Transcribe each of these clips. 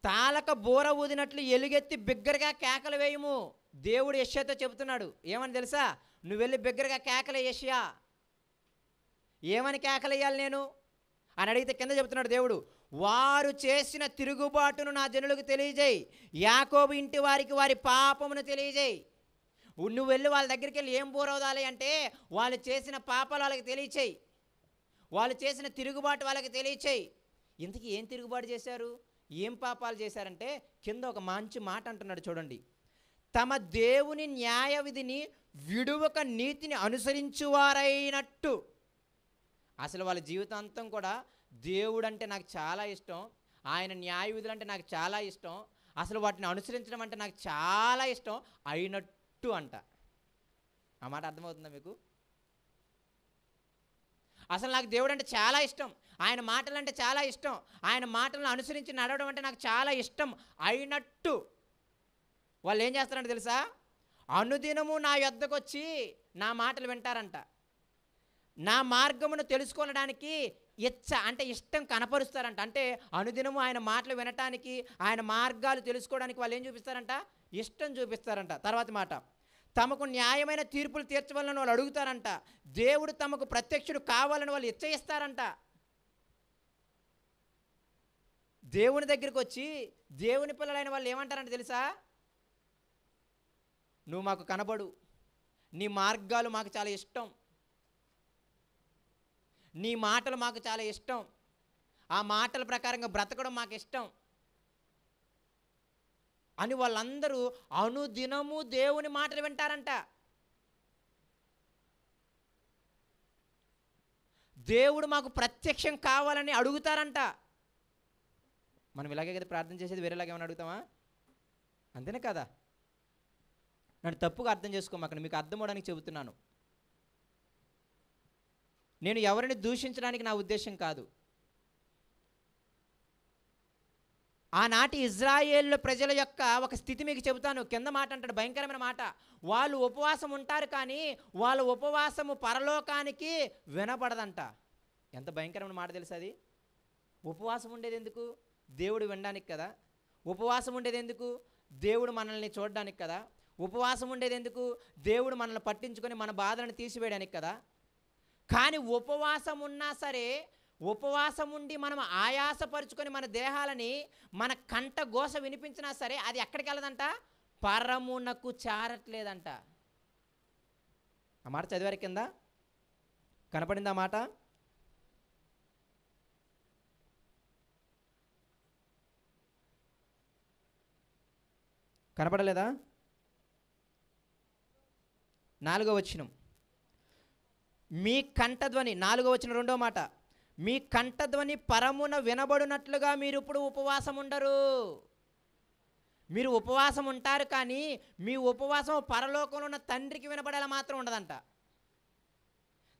తాళక బూర ఊదినట్లు ఎలుగెత్తి బిగ్గరగా కేకలు వేయము. దేవుడు యెషయాతో చెబుతున్నాడు. ఏమని తెలుసా? నువ్వు వెళ్ళి బిగ్గరగా కేకలే యెషయా. ఏమని కేకలేయాలి నేను అని అడిగితే కింద చెబుతున్నాడు దేవుడు, వారు చేసిన తిరుగుబాటును నా జనులకు తెలియజేయి, యాకోబు ఇంటి వారికి వారి పాపమును తెలియజేయి. నువ్వు వెళ్ళి వాళ్ళ దగ్గరికి వెళ్ళి ఏం బోరవుదాలి అంటే, వాళ్ళు చేసిన పాపాలు వాళ్ళకి తెలియచేయి, వాళ్ళు చేసిన తిరుగుబాటు వాళ్ళకి తెలియచేయి. ఇంతకీ ఏం తిరుగుబాటు చేశారు, ఏం పాపాలు చేశారంటే కింద ఒక మంచి మాట అంటున్నాడు చూడండి. తమ దేవుని న్యాయ విధిని విడువక నీతిని అనుసరించువారైనట్టు. అసలు వాళ్ళ జీవితాంతం కూడా దేవుడు అంటే నాకు చాలా ఇష్టం, ఆయన న్యాయ విధులు అంటే నాకు చాలా ఇష్టం, అసలు వాటిని అనుసరించడం అంటే నాకు చాలా ఇష్టం అయినట్టు అంట. ఆ మాట అర్థమవుతుందా మీకు? అసలు నాకు దేవుడు అంటే చాలా ఇష్టం, ఆయన మాటలు అంటే చాలా ఇష్టం, ఆయన మాటలను అనుసరించి నడవడం అంటే నాకు చాలా ఇష్టం అయినట్టు వాళ్ళు ఏం చేస్తారంటే తెలుసా? అనుదినము నా యొద్దకు వచ్చి నా మాటలు వింటారంట. నా మార్గమును తెలుసుకోవడానికి అంటే ఇష్టం కనపరుస్తారంట. అంటే అనుదినము ఆయన మాటలు వినటానికి, ఆయన మార్గాలు తెలుసుకోవడానికి వాళ్ళు ఏం చూపిస్తారంట? ఇష్టం చూపిస్తారంట. తర్వాత మాట, తమకు న్యాయమైన తీర్పులు తీర్చవాలని వాళ్ళు అడుగుతారంట. దేవుడు తమకు ప్రత్యక్షుడు కావాలని వాళ్ళు ఇచ్చయిస్తారంట. దేవుని దగ్గరికి వచ్చి దేవుని పిల్లలైన వాళ్ళు ఏమంటారంటే తెలుసా? నువ్వు మాకు కనబడు, నీ మార్గాలు మాకు చాలా ఇష్టం, నీ మాటలు మాకు చాలా ఇష్టం, ఆ మాటల ప్రకారంగా బ్రతకడం మాకు ఇష్టం అని వాళ్ళందరూ అనుదినము దేవుని మాటలు వింటారంట. దేవుడు మాకు ప్రత్యక్షం కావాలని అడుగుతారంట. మనం ఇలాగే కదా ప్రార్థన చేసేది, వేరేలాగా ఏమైనా అడుగుతామా? అంతేనే కదా? నన్ను తప్పుగా అర్థం చేసుకోమాకండి, మీకు అర్థం అవడానికి చెబుతున్నాను. నేను ఎవరిని దూషించడానికి నా ఉద్దేశం కాదు. ఆనాటి ఇజ్రాయేలు ప్రజల యొక్క ఒక స్థితి మీకు చెబుతాను. కింద మాట అంటాడు, భయంకరమైన మాట. వాళ్ళు ఉపవాసం ఉంటారు కానీ వాళ్ళ ఉపవాసము పరలోకానికి వినపడదంట. ఎంత భయంకరమైన మాట తెలుసు అది? ఉపవాసం ఉండేది ఎందుకు? దేవుడు వినడానికి కదా. ఉపవాసం ఉండేది ఎందుకు? దేవుడు మనల్ని చూడడానికి కదా. ఉపవాసం ఉండేది ఎందుకు? దేవుడు మనల్ని పట్టించుకొని మన బాధలను తీసివేయడానికి కదా. కానీ ఉపవాసం ఉన్నా సరే, ఉపవాసం ఉండి మనం ఆయాసపరుచుకొని మన దేహాలని మన కంట గోస వినిపించినా సరే అది ఎక్కడికి వెళ్ళదంట? పరమునకు చేరట్లేదంట. ఆ మాట చదివారు కింద? కనపడింది ఆ మాట? కనపడలేదా? 4వ వచనం, మీ కంఠధ్వని, 4వ వచనం 2వ మాట, మీ కంఠధ్వని పరమున వినబడినట్లుగా మీరు ఇప్పుడు ఉపవాసం ఉండరు. మీరు ఉపవాసం ఉంటారు కానీ మీ ఉపవాసం పరలోకంలో ఉన్న తండ్రికి వినబడేలా మాత్రం ఉండదంట.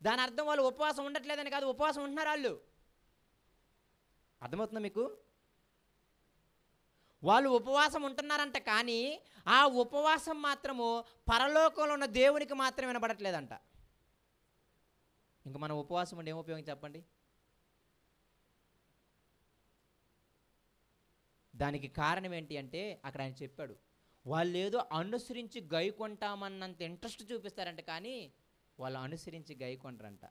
దాని అర్థం వాళ్ళు ఉపవాసం ఉండట్లేదని కాదు, ఉపవాసం ఉంటున్నారు వాళ్ళు. అర్థమవుతుందా మీకు? వాళ్ళు ఉపవాసం ఉంటున్నారంట కానీ ఆ ఉపవాసం మాత్రము పరలోకంలో ఉన్న దేవునికి మాత్రం వినబడట్లేదంట. ఇంకా మనం ఉపవాసం ఉండి ఏం ఉపయోగం చెప్పండి? దానికి కారణం ఏంటి అంటే అక్కడ ఆయన చెప్పాడు, వాళ్ళు ఏదో అనుసరించి గైకొంటామన్నంత ఇంట్రెస్ట్ చూపిస్తారంట కానీ వాళ్ళు అనుసరించి గైకొంటారంట.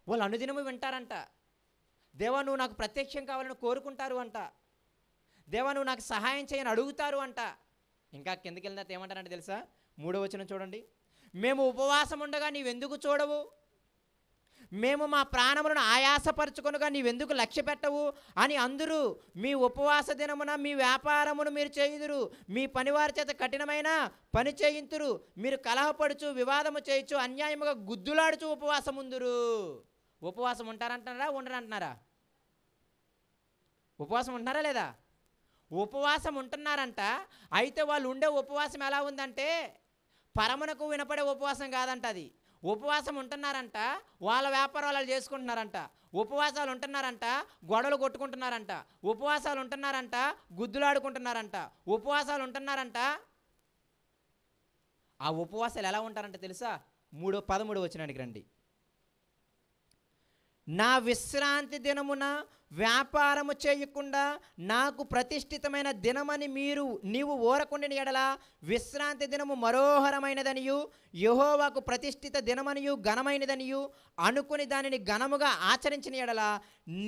వాళ్ళు అనుదినము వింటారంట. దేవా నువ్వు నాకు ప్రత్యక్షం కావాలని కోరుకుంటారు అంట. దేవా నువ్వు నాకు సహాయం చేయని అడుగుతారు అంట. ఇంకా కిందకి వెళ్ళిన ఏమంటారంటే తెలుసా? 3వ వచనం చూడండి, మేము ఉపవాసం ఉండగా నీవెందుకు చూడవు, మేము మా ప్రాణములను ఆయాసపరచుకొనగా నీవెందుకు లక్ష్య పెట్టవు అని అందరూ మీ ఉపవాస దినమున మీ వ్యాపారమును మీరు చేయుదురు, మీ పనివారి చేత కఠినమైన పని చేయింతురు, మీరు కలహపడుచు వివాదము చేయొచ్చు అన్యాయముగా గుద్దులాడుచు ఉపవాసం ఉందురు. ఉపవాసం ఉంటారంటున్నారా ఉండరంటున్నారా? ఉపవాసం ఉంటున్నారా లేదా? ఉపవాసం ఉంటున్నారంట. అయితే వాళ్ళు ఉండే ఉపవాసం ఎలా ఉందంటే పరమునకు వినపడే ఉపవాసం కాదంట. అది ఉపవాసం ఉంటున్నారంట, వాళ్ళ వ్యాపారం వాళ్ళు చేసుకుంటున్నారంట. ఉపవాసాలు ఉంటున్నారంట, గొడవలు కొట్టుకుంటున్నారంట. ఉపవాసాలు ఉంటున్నారంట, గుద్దులాడుకుంటున్నారంట. ఉపవాసాలు ఉంటున్నారంట. ఆ ఉపవాసాలు ఎలా ఉంటారంట తెలుసా? 13వ వచనానికి రండి. నా విశ్రాంతి దినమున వ్యాపారము చేయకుండా నాకు ప్రతిష్ఠితమైన దినమని నీవు ఊరకుండిన ఎడల విశ్రాంతి దినము మనోహరమైనదనియు యెహోవాకు ప్రతిష్ఠిత దినమనియు ఘనమైనదనియు అనుకుని దానిని ఘనముగా ఆచరించిన ఎడల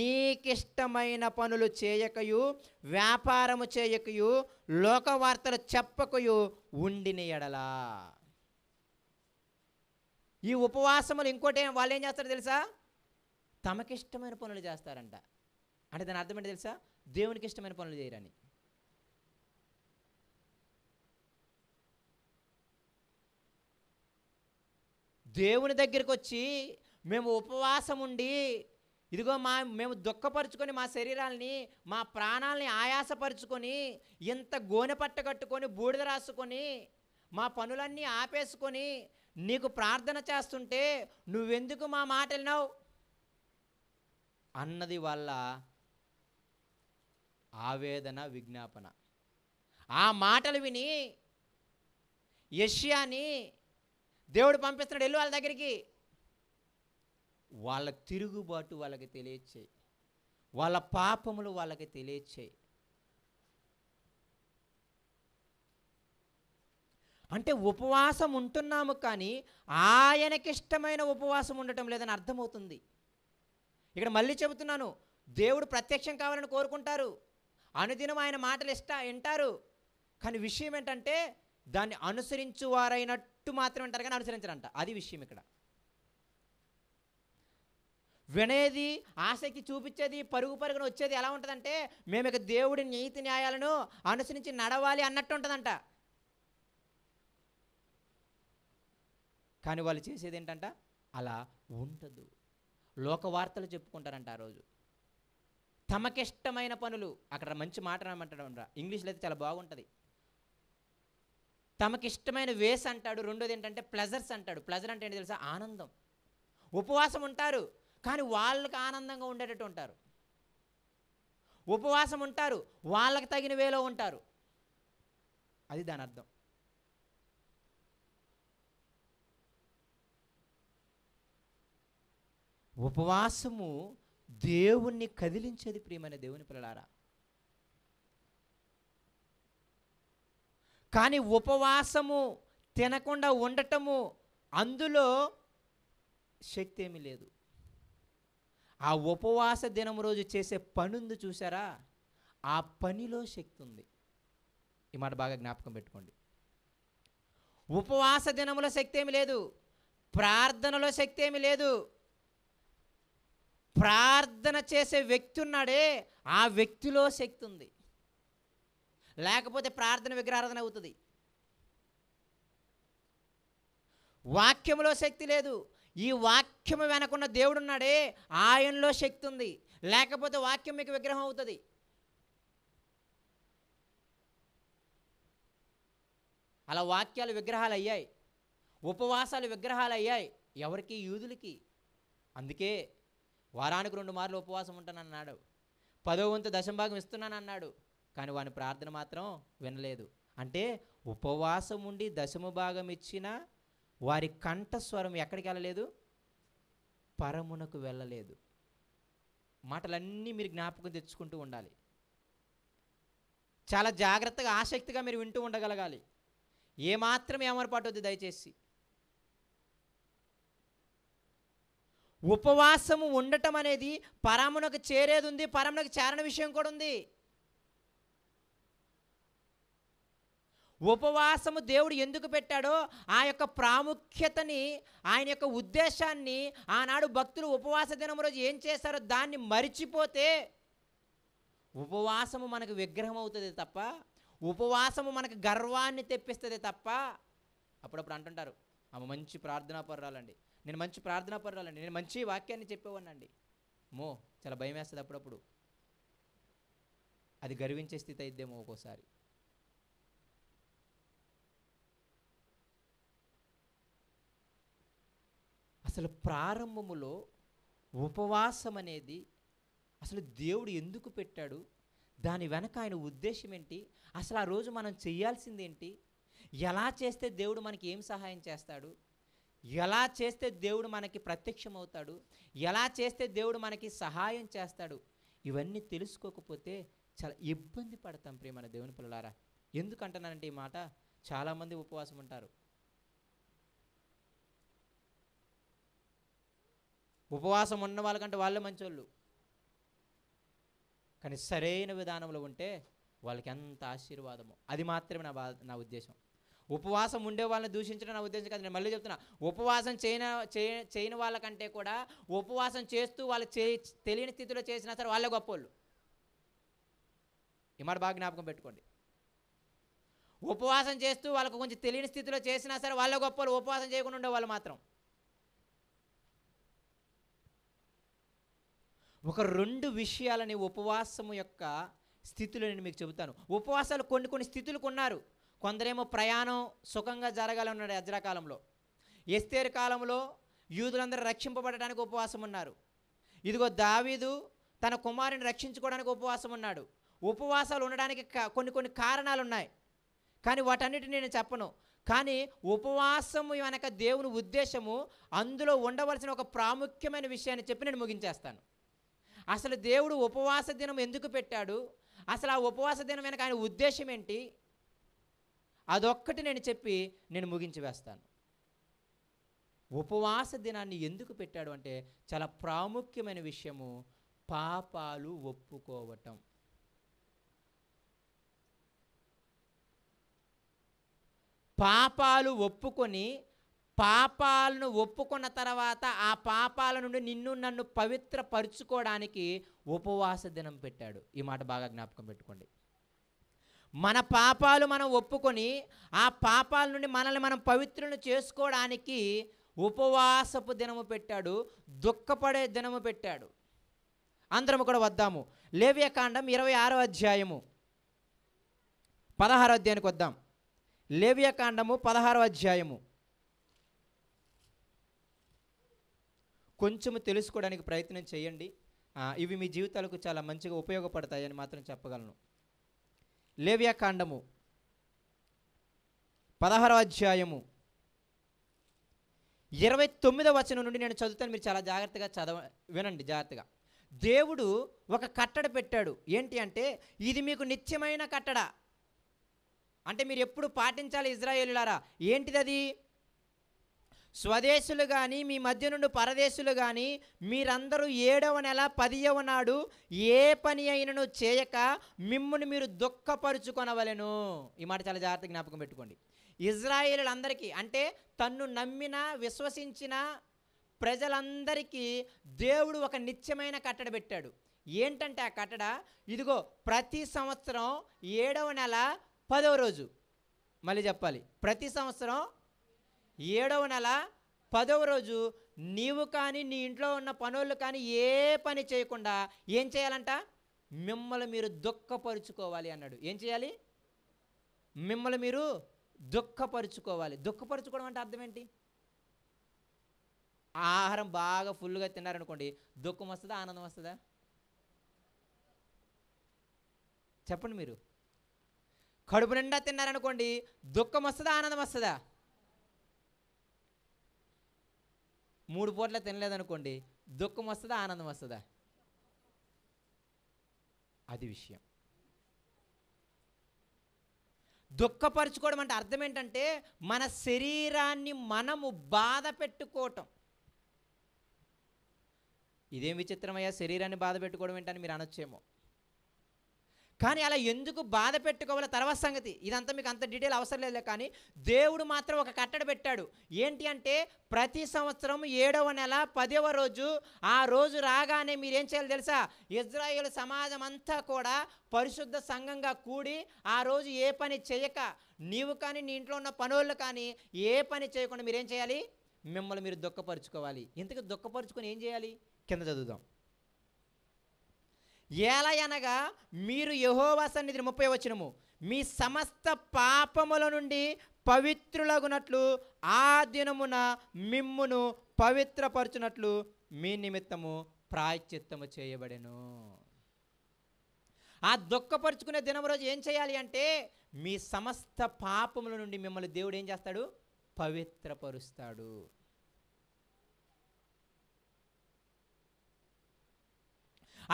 నీకిష్టమైన పనులు చేయకయు వ్యాపారము చేయకయు లోకవార్తలు చెప్పకయు ఉండిన ఎడల. ఈ ఉపవాసములు ఇంకోటి వాళ్ళు ఏం చేస్తారో తెలుసా? తమకిష్టమైన పనులు చేస్తారంట. అంటే దాని అర్థం ఏంటి తెలుసా? దేవునికి ఇష్టమైన పనులు చేయరని. దేవుని దగ్గరికి వచ్చి మేము ఉపవాసం ఉండి ఇదిగో మేము దుఃఖపరుచుకొని మా శరీరాల్ని మా ప్రాణాలని ఆయాసపరుచుకొని ఇంత గోనె పట్ట కట్టుకొని బూడిద రాసుకొని మా పనులన్నీ ఆపేసుకొని నీకు ప్రార్థన చేస్తుంటే నువ్వెందుకు మా మాట విన్నావు అన్నది వాళ్ళ ఆవేదన, విజ్ఞాపన. ఆ మాటలు విని యెషయాని దేవుడు పంపిస్తున్నాడు, వెళ్ళు వాళ్ళ దగ్గరికి. వాళ్ళ తిరుగుబాటు వాళ్ళకి తెలియచేయి, వాళ్ళ పాపములు వాళ్ళకి తెలియచేయి. అంటే ఉపవాసం ఉంటున్నాము కానీ ఆయనకిష్టమైన ఉపవాసం ఉండటం లేదని అర్థమవుతుంది. ఇక్కడ మళ్ళీ చెబుతున్నాను, దేవుడు ప్రత్యక్షం కావాలని కోరుకుంటారు, అనుదినం ఆయన మాటలు వింటారు. కానీ విషయం ఏంటంటే దాన్ని అనుసరించు వారైనట్టు మాత్రం వింటారు కానీ అనుసరించరంట. అది విషయం ఇక్కడ. వినేది, ఆసక్తి చూపించేది, పరుగున వచ్చేది ఎలా ఉంటుందంటే మేము ఇక దేవుడి నీతి న్యాయాలను అనుసరించి నడవాలి అన్నట్టు ఉంటుందంట. కానీ వాళ్ళు చేసేది ఏంటంట? అలా ఉండదు. లోక వార్తలు చెప్పుకుంటారంట ఆ రోజు. తమకిష్టమైన పనులు, అక్కడ మంచి మాట రామంటాడు, ఇంగ్లీష్లో అయితే చాలా బాగుంటుంది. తమకిష్టమైన వేస్ అంటాడు. రెండోది ఏంటంటే ప్లెజర్స్ అంటాడు. ప్లెజర్ అంటే ఏంటి తెలుసా? ఆనందం. ఉపవాసం ఉంటారు కానీ వాళ్ళకి ఆనందంగా ఉండేటట్టు ఉంటారు. ఉపవాసం ఉంటారు, వాళ్ళకి తగిన వేలో ఉంటారు. అది దాని అర్థం. ఉపవాసము దేవుణ్ణి కదిలించేది ప్రియమైన దేవుని పిల్లలారా. కానీ ఉపవాసము తినకుండా ఉండటము, అందులో శక్తి ఏమీ లేదు. ఆ ఉపవాస దినం రోజు చేసే పని ఉంది చూసారా, ఆ పనిలో శక్తి ఉంది. ఈ మాట బాగా జ్ఞాపకం పెట్టుకోండి. ఉపవాస దినములో శక్తి ఏమి లేదు, ప్రార్థనలో శక్తి ఏమి లేదు. ప్రార్థన చేసే వ్యక్తి ఉన్నాడే, ఆ వ్యక్తిలో శక్తి ఉంది. లేకపోతే ప్రార్థన విగ్రహారాధన అవుతుంది. వాక్యంలో శక్తి లేదు. ఈ వాక్యము వెనకున్న దేవుడు ఉన్నాడే, ఆయనలో శక్తి ఉంది. లేకపోతే వాక్యం మీకు విగ్రహం అవుతుంది. అలా వాక్యాలు విగ్రహాలు అయ్యాయి, ఉపవాసాలు విగ్రహాలు అయ్యాయి. ఎవరికి? యూదులకి. అందుకే వారానికి 2 మార్లు ఉపవాసం ఉంటానన్నాడు, 10వ వంతు దశంభాగం ఇస్తున్నానన్నాడు. కానీ వాని ప్రార్థన మాత్రం వినలేదు. అంటే ఉపవాసం ఉండి దశమ భాగం ఇచ్చిన వారి కంఠస్వరం ఎక్కడికి వెళ్ళలేదు? పరమునకు వెళ్ళలేదు. మాటలన్నీ మీరు జ్ఞాపకం తెచ్చుకుంటూ ఉండాలి. చాలా జాగ్రత్తగా, ఆసక్తిగా మీరు వింటూ ఉండగలగాలి. ఏమాత్రం ఏమరపాటొద్దు దయచేసి. ఉపవాసము ఉండటం అనేది పరమునకు చేరేది ఉంది, పరమునకు చేరని విషయం కూడా ఉంది. ఉపవాసము దేవుడు ఎందుకు పెట్టాడో ఆ యొక్క ప్రాముఖ్యతని, ఆయన యొక్క ఉద్దేశాన్ని ఆనాడు భక్తులు ఉపవాస దినం రోజు ఏం చేశారో దాన్ని మరిచిపోతే ఉపవాసము మనకు విగ్రహం అవుతుంది తప్ప, ఉపవాసము మనకు గర్వాన్ని తెప్పిస్తుంది తప్ప. అప్పుడప్పుడు అంటుంటారు, ఆమె మంచి ప్రార్థనాపరురాలండి, నేను మంచి ప్రార్థనాపరురాలండి, నేను మంచి వాక్యాన్ని చెప్పేవాడినండి. చాలా భయం వేస్తుంది అప్పుడప్పుడు. అది గర్వించే స్థితి అయిద్దేమో ఒక్కోసారి. అసలు ప్రారంభములో ఉపవాసం అనేది అసలు దేవుడు ఎందుకు పెట్టాడు, దాని వెనక ఆయన ఉద్దేశం ఏంటి, అసలు ఆ రోజు మనం చేయాల్సింది ఏంటి, ఎలా చేస్తే దేవుడు మనకి ఏం సహాయం చేస్తాడు, ఎలా చేస్తే దేవుడు మనకి ప్రత్యక్షమవుతాడు, ఎలా చేస్తే దేవుడు మనకి సహాయం చేస్తాడు, ఇవన్నీ తెలుసుకోకపోతే చాలా ఇబ్బంది పడతాం ప్రియమైన దేవుని పిల్లలారా. ఎందుకంటున్నానంటే ఈ మాట, చాలామంది ఉపవాసం ఉంటారు. ఉపవాసం ఉన్న వాళ్ళకంటే వాళ్ళే మంచోళ్ళు, కానీ సరైన విధానంలో ఉంటే వాళ్ళకి ఎంత ఆశీర్వాదమో. అది మాత్రమే నా ఉద్దేశం. ఉపవాసం ఉండే వాళ్ళని దూషించడం నా ఉద్దేశం కాదు. నేను మళ్ళీ చెప్తున్నా, ఉపవాసం చేయని వాళ్ళకంటే కూడా ఉపవాసం చేస్తూ వాళ్ళు తెలియని స్థితిలో చేసినా సరే వాళ్ళే గొప్పోళ్ళు. ఈ మాట బాగా జ్ఞాపకం పెట్టుకోండి. ఉపవాసం చేస్తూ వాళ్ళకు కొంచెం తెలియని స్థితిలో చేసినా సరే వాళ్ళే గొప్పలు, ఉపవాసం చేయకుండా ఉండేవాళ్ళు మాత్రం. ఒక 2 విషయాలని ఉపవాసము యొక్క స్థితిలో నేను మీకు చెబుతాను. ఉపవాసాలు కొన్ని స్థితులకు ఉన్నారు. కొందరేమో ప్రయాణం సుఖంగా జరగాలన్నాడు ఎజ్రా కాలంలో. ఎస్తేరు కాలంలో యూదులందరూ రక్షింపబడడానికి ఉపవాసం ఉన్నారు. ఇదిగో దావీదు తన కుమారుని రక్షించుకోవడానికి ఉపవాసం ఉన్నాడు. ఉపవాసాలు ఉండడానికి కొన్ని కారణాలు ఉన్నాయి, కానీ వాటన్నిటిని నేను చెప్పను. కానీ ఉపవాసము వెనక దేవుని ఉద్దేశము, అందులో ఉండవలసిన ఒక ప్రాముఖ్యమైన విషయాన్ని చెప్పి నేను ముగించేస్తాను. అసలు దేవుడు ఉపవాస దినం ఎందుకు పెట్టాడు, అసలు ఆ ఉపవాస దినం వెనక ఆయన ఉద్దేశం ఏంటి, అదొక్కటి నేను చెప్పి నేను ముగించి వేస్తాను. ఉపవాస దినాన్ని ఎందుకు పెట్టాడు అంటే చాలా ప్రాముఖ్యమైన విషయము, పాపాలు ఒప్పుకోవటం. పాపాలు ఒప్పుకొని, పాపాలను ఒప్పుకున్న తర్వాత ఆ పాపాల నుండి నిన్ను నన్ను పవిత్రపరుచుకోవడానికి ఉపవాస దినం పెట్టాడు. ఈ మాట బాగా జ్ఞాపకం పెట్టుకోండి. మన పాపాలు మనం ఒప్పుకొని ఆ పాపాల నుండి మనల్ని మనం పవిత్రులను చేసుకోవడానికి ఉపవాసపు దినము పెట్టాడు, దుఃఖపడే దినము పెట్టాడు. అందరము కూడా వద్దాము. లేవియాకాండం 26వ అధ్యాయము 16వ అధ్యాయానికి వద్దాం. లేవియాకాండము 16వ అధ్యాయము. కొంచెము తెలుసుకోవడానికి ప్రయత్నం చేయండి. ఇవి మీ జీవితాలకు చాలా మంచిగా ఉపయోగపడతాయని మాత్రం చెప్పగలను. లేవియాకాండము 16వ అధ్యాయము 29వ వచనం నుండి నేను చదువుతాను. మీరు చాలా జాగ్రత్తగా వినండి జాగ్రత్తగా. దేవుడు ఒక కట్టడ పెట్టాడు. ఏంటి అంటే, ఇది మీకు నిత్యమైన కట్టడ, అంటే మీరు ఎప్పుడు పాటించాలి ఇశ్రాయేలులారా. ఏంటిది అది? స్వదేశులు కానీ మీ మధ్య నుండి పరదేశులు కానీ మీరందరూ 7వ నెల 10వ నాడు ఏ పని అయినను చేయక మిమ్మును మీరు దుఃఖపరుచుకొనవలెను. ఈ మాట చాలా జాగ్రత్తగా జ్ఞాపకం పెట్టుకోండి. ఇశ్రాయేలులందరికీ, అంటే తన్ను నమ్మిన విశ్వసించిన ప్రజలందరికీ దేవుడు ఒక నిత్యమైన కట్టడ పెట్టాడు. ఏంటంటే ఆ కట్టడ, ఇదిగో ప్రతి సంవత్సరం 7వ నెల 10వ రోజు, మళ్ళీ చెప్పాలి, ప్రతి సంవత్సరం 7వ నెల 10వ రోజు నీవు కానీ నీ ఇంట్లో ఉన్న పనులు కానీ ఏ పని చేయకుండా ఏం చేయాలంట? మిమ్మల్ని మీరు దుఃఖపరుచుకోవాలి అన్నాడు. ఏం చేయాలి? మిమ్మల్ని మీరు దుఃఖపరుచుకోవాలి. దుఃఖపరుచుకోవడం అంటే అర్థం ఏంటి? ఆహారం బాగా ఫుల్గా తిన్నారనుకోండి, దుఃఖం వస్తుందా ఆనందం వస్తుందా? చెప్పండి మీరు. కడుపు నిండా తిన్నారనుకోండి, దుఃఖం వస్తుందా ఆనందం వస్తుందా? 3 పూట్ల తినలేదనుకోండి, దుఃఖం వస్తుందా ఆనందం వస్తుందా? అది విషయం. దుఃఖపరుచుకోవడం అంటే అర్థం ఏంటంటే, మన శరీరాన్ని మనము బాధ పెట్టుకోవటం. ఇదేం విచిత్రమయ్యా, శరీరాన్ని బాధ పెట్టుకోవడం ఏంటని మీరు అనొచ్చేమో. కానీ అలా ఎందుకు బాధ పెట్టుకోవాలో తర్వాత సంగతి, ఇదంతా మీకు అంత డీటెయిల్ అవసరం లేదు. కానీ దేవుడు మాత్రం ఒక కట్టడ పెట్టాడు. ఏంటి అంటే, ప్రతి సంవత్సరం 7వ నెల 10వ రోజు, ఆ రోజు రాగానే మీరేం చేయాలి తెలుసా? ఇశ్రాయేలు సమాజం అంతా కూడా పరిశుద్ధ సంఘంగా కూడి ఆ రోజు ఏ పని చేయక, నీవు కానీ నీ ఇంట్లో ఉన్న పనులు కానీ ఏ పని చేయకుండా మీరేం చేయాలి? మిమ్మల్ని మీరు దుఃఖపరుచుకోవాలి. ఇంతకు దుఃఖపరుచుకొని ఏం చేయాలి? కింద చదువుదాం. ఏలయనగా మీరు యెహోవా సన్నిధిని, 30వ వచనము, మీ సమస్త పాపముల నుండి పవిత్రులగునట్లు ఆ దినమున మిమ్మును పవిత్రపరచునట్లు మీ నిమిత్తము ప్రాయశ్చిత్తము చేయబడెను. ఆ దుఃఖపరుచుకునే దినం రోజు ఏం చేయాలి అంటే, మీ సమస్త పాపముల నుండి మిమ్మల్ని దేవుడు ఏం చేస్తాడు? పవిత్రపరుస్తాడు.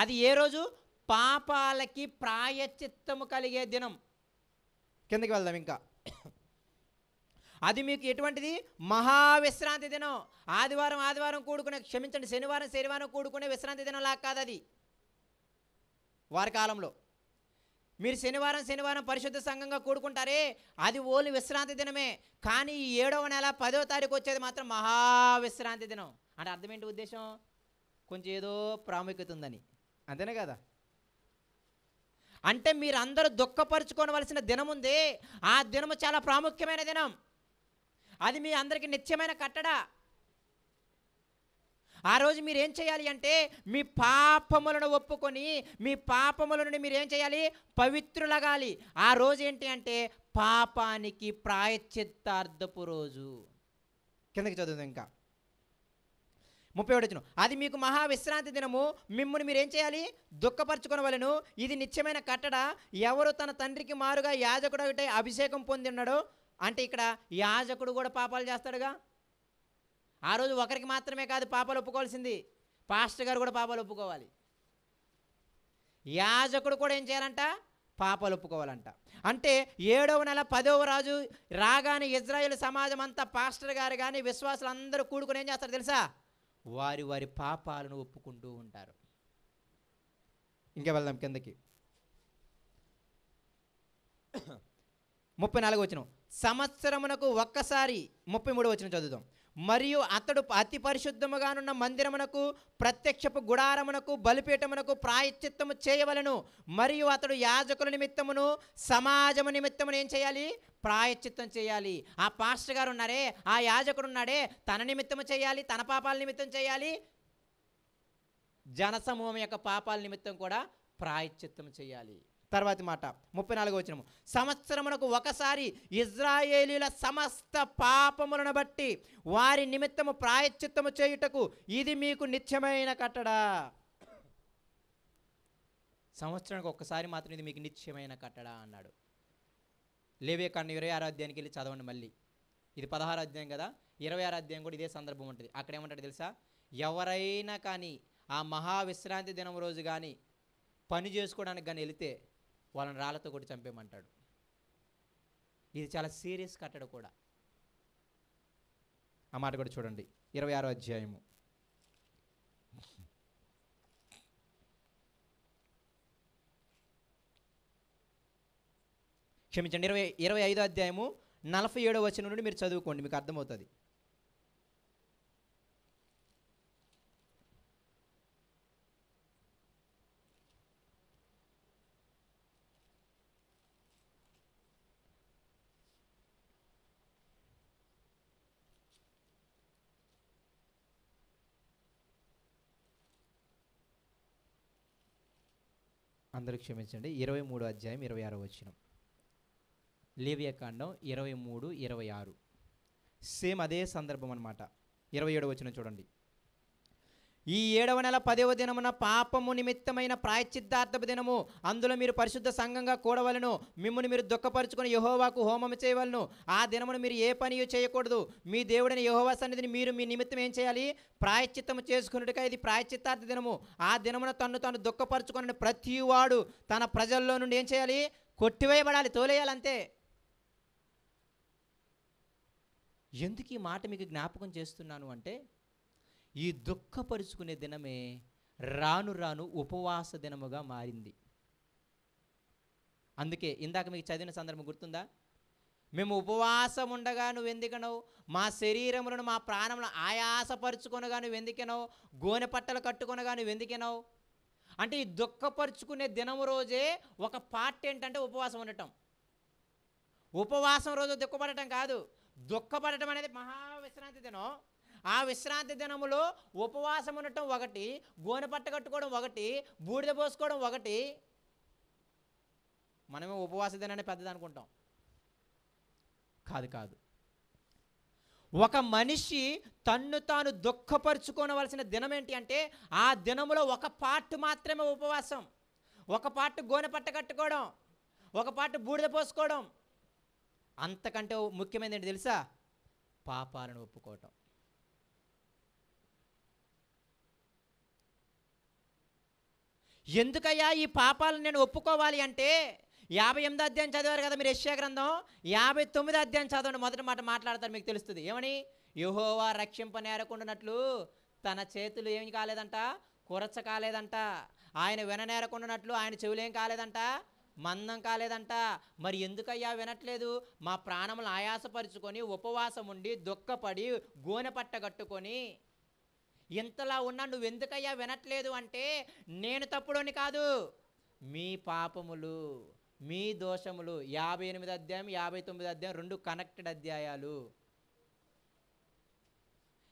అది ఏ రోజు? పాపాలకి ప్రాయశ్చిత్తము కలిగే దినం. కిందకి వెళ్దాం ఇంకా. అది మీకు ఎటువంటిది? మహావిశ్రాంతి దినం. ఆదివారం ఆదివారం కూడుకునే, క్షమించండి, శనివారం శనివారం కూడుకునే విశ్రాంతి దినంలా కాదు అది. వారి కాలంలో మీరు శనివారం శనివారం పరిశుద్ధ సంఘంగా కూడుకుంటారే, అది ఓన్లీ విశ్రాంతి దినమే. కానీ ఈ 7వ నెల 10వ తారీఖు వచ్చేది మాత్రం మహావిశ్రాంతి దినం. అంటే అర్థం ఏంటి ఉద్దేశం? కొంచెం ఏదో ప్రాముఖ్యత ఉందని, అంతేనే కదా? అంటే మీరందరూ దుఃఖపరుచుకోవలసిన దినం ఉంది. ఆ దినము చాలా ప్రాముఖ్యమైన దినం. అది మీ అందరికీ నిత్యమైన కట్టడ. ఆ రోజు మీరు ఏం చేయాలి అంటే, మీ పాపములను ఒప్పుకొని, మీ పాపముల నుండి మీరు ఏం చేయాలి? పవిత్రులగాలి. ఆ రోజు ఏంటి అంటే పాపానికి ప్రాయశ్చిత్తార్థపు రోజు. కిందకి చదువుదాం ఇంకా. 31 వచనం. అది మీకు మహావిశ్రాంతి దినము, మిమ్మును మీరు ఏం చేయాలి? దుఃఖపరచుకొనవలెను. ఇది నిత్యమైన కట్టడ. ఎవరు తన తండ్రికి మారుగా యాజకుడు ఒకటే అభిషేకం పొంది ఉన్నాడో, అంటే ఇక్కడ యాజకుడు కూడా పాపాలు చేస్తాడుగా. ఆ రోజు ఒకరికి మాత్రమే కాదు పాపాలు ఒప్పుకోవాల్సింది, పాస్టర్ గారు కూడా పాపాలు ఒప్పుకోవాలి. యాజకుడు కూడా ఏం చేయాలంట? పాపాలు ఒప్పుకోవాలంట. అంటే 7వ నెల 10వ రాజు రాగానే ఇజ్రాయేల్ సమాజం అంతా, పాస్టర్ గారు కానీ విశ్వాసులు అందరూ కూడుకుని ఏం చేస్తారు తెలుసా? వారి వారి పాపాలను ఒప్పుకుంటూ ఉంటారు. ఇంకా వెళ్దాం కిందకి. 34 వచనం. సంవత్సరమునకు ఒక్కసారి, 33 వచనం చదువుదాం. మరియు అతడు అతి పరిశుద్ధముగానున్న మందిరమునకు, ప్రత్యక్షపు గుడారమునకు, బలిపీఠమునకు ప్రాయశ్చిత్తము చేయవలెను. మరియు అతడు యాజకుల నిమిత్తమును సమాజము నిమిత్తమును ఏం చేయాలి? ప్రాయశ్చిత్తం చేయాలి. ఆ పాస్టర్ గారు ఉన్నారే, ఆ యాజకుడు ఉన్నాడే, తన నిమిత్తము చేయాలి, తన పాపాల నిమిత్తం చేయాలి, జనసమూహం యొక్క పాపాల నిమిత్తం కూడా ప్రాయశ్చిత్తం చేయాలి. తర్వాతి మాట 34 వచనము. సంవత్సరమునకు ఒకసారి ఇజ్రాయేలీల సమస్త పాపములను బట్టి వారి నిమిత్తము ప్రాయశ్చిత్తము చేయుటకు ఇది మీకు నిత్యమైన కట్టడ. సంవత్సరానికి ఒక్కసారి మాత్రం ఇది మీకు నిత్యమైన కట్టడ అన్నాడు. లేవియకాండం 26వ అధ్యాయానికి వెళ్ళి చదవండి మళ్ళీ. ఇది 16వ అధ్యాయం కదా, 26వ అధ్యాయం కూడా ఇదే సందర్భం ఉంటుంది. అక్కడ ఏమంటాడు తెలుసా? ఎవరైనా కానీ ఆ మహావిశ్రాంతి దినం రోజు కానీ పని చేసుకోవడానికి కానీ వెళితే వాళ్ళని రాళ్ళతో కొట్టి చంపేయమంటాడు. ఇది చాలా సీరియస్ కట్టడ కూడా. ఆ మాట కూడా చూడండి, 26వ అధ్యాయము. క్షమించండి, 25వ అధ్యాయము 47వ వచనం నుండి మీరు చదువుకోండి, మీకు అర్థమవుతుంది. అందరూ క్షమించండి, 23వ అధ్యాయం 26వ వచనం. లేవియకాండం 23, 26 సేమ్ అదే సందర్భం అన్నమాట. 27వ వచనం చూడండి. ఈ 7వ నెల 10వ దినమున పాపము నిమిత్తమైన ప్రాయశ్చిత్తార్థపు దినము, అందులో మీరు పరిశుద్ధ సంఘంగా కూడవలను. మిమ్మును మీరు దుఃఖపరుచుకొని యెహోవాకు హోమము చేయవలను. ఆ దినమును మీరు ఏ పనియు చేయకూడదు. మీ దేవుడైన యెహోవా సన్నిధిని మీరు మీ నిమిత్తం ఏం చేయాలి? ప్రాయశ్చిత్తము చేసుకున్నట్టుగా ఇది ప్రాయశ్చిత్తార్థ దినము. ఆ దినమున తాను దుఃఖపరుచుకుని ప్రతివాడు తన ప్రజల్లో నుండి ఏం చేయాలి? కొట్టివేయబడాలి, తోలేయాలి, అంతే. ఎందుకు ఈ మాట మీకు జ్ఞాపకం చేస్తున్నాను అంటే, ఈ దుఃఖపరుచుకునే దినమే రాను రాను ఉపవాస దినముగా మారింది. అందుకే ఇందాక మీకు చదివిన సందర్భం గుర్తుందా? మేము ఉపవాసం ఉండగా నువ్వు ఎందుకనవు, మా శరీరములను మా ప్రాణములను ఆయాసపరుచుకొనగా నువ్వు ఎందుకనవు, గోనె పట్టలు కట్టుకొనగా నువ్వు ఎందుకనవు. అంటే ఈ దుఃఖపరుచుకునే దినము రోజే ఒక పార్ట్ ఏంటంటే ఉపవాసం ఉండటం. ఉపవాసం రోజు దుఃఖపడటం కాదు. దుఃఖపడటం అనేది మహావిశ్రాంతి దినం. ఆ విశ్రాంతి దినములో ఉపవాసం ఉండటం ఒకటి, గోనె పట్ట కట్టుకోవడం ఒకటి, బూడిద పోసుకోవడం ఒకటి. మనమే ఉపవాస దినాన్ని పెద్దది అనుకుంటాం. కాదు. ఒక మనిషి తన్ను తాను దుఃఖపరుచుకోవలసిన దినం ఏంటి అంటే, ఆ దినములో ఒక పార్ట్ మాత్రమే ఉపవాసం. ఒక పార్ట్ గోనె పట్ట కట్టుకోవడం, ఒక పార్ట్ బూడిద పోసుకోవడం. అంతకంటే ముఖ్యమైనది ఏంటి తెలుసా? పాపాలను ఒప్పుకోవటం. ఎందుకయ్యా ఈ పాపాలను నేను ఒప్పుకోవాలి అంటే 58 అధ్యాయం చదివారు కదా మీరు యెషయా గ్రంథం. 59 అధ్యాయం చదవండి. మొదటి మాట మాట్లాడతారు, మీకు తెలుస్తుంది. ఏమని? యెహోవా రక్షింపనేరకుండానట్లు తన చేతులు ఏమి కాలేదంట, కురచ కాలేదంట. ఆయన విననేరకుండానట్లు ఆయన చెవులు ఏం కాలేదంట, మందం కాలేదంట. మరి ఎందుకయ్యా వినట్లేదు? మా ప్రాణములు ఆయాసపరుచుకొని ఉపవాసం ఉండి దుఃఖపడి గోనె పట్ట కట్టుకొని ఇంతలా ఉన్నా నువ్వెందుకయ్యా వినట్లేదు అంటే, నేను తప్పుడని కాదు, మీ పాపములు మీ దోషములు. 58 అధ్యాయం 59 అధ్యాయం 2 కనెక్టెడ్ అధ్యాయాలు.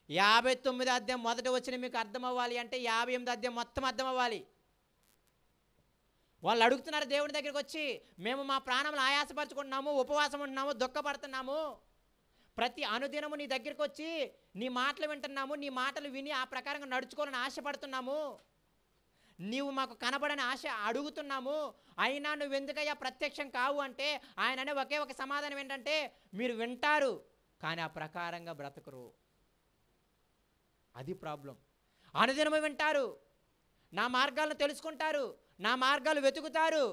59 అధ్యాయం మొదటి వచ్చిన మీకు అర్థం అవ్వాలి అంటే 58 అధ్యాయం మొత్తం అర్థం అవ్వాలి. వాళ్ళు అడుగుతున్నారు దేవుని దగ్గరికి వచ్చి, మేము మా ప్రాణములు ఆయాసపరచుకుంటున్నాము, ఉపవాసం ఉంటున్నాము, దుఃఖపడుతున్నాము, ప్రతి అనుదినము నీ దగ్గరికి వచ్చి నీ మాటలు వింటున్నాము, నీ మాటలు విని ఆ ప్రకారంగా నడుచుకోవాలని ఆశపడుతున్నాము, నీవు మాకు కనబడని ఆశ అడుగుతున్నాము, అయినా నువ్వు ఎందుకయ్యా ప్రత్యక్షం కావు అంటే ఆయన అనే ఒకే ఒక సమాధానం ఏంటంటే, మీరు వింటారు కానీ ఆ ప్రకారంగా బ్రతకరు. అది ప్రాబ్లం. అనుదినము వింటారు, నా మార్గాలను తెలుసుకుంటారు, నా మార్గాలు వెతుకుతారు,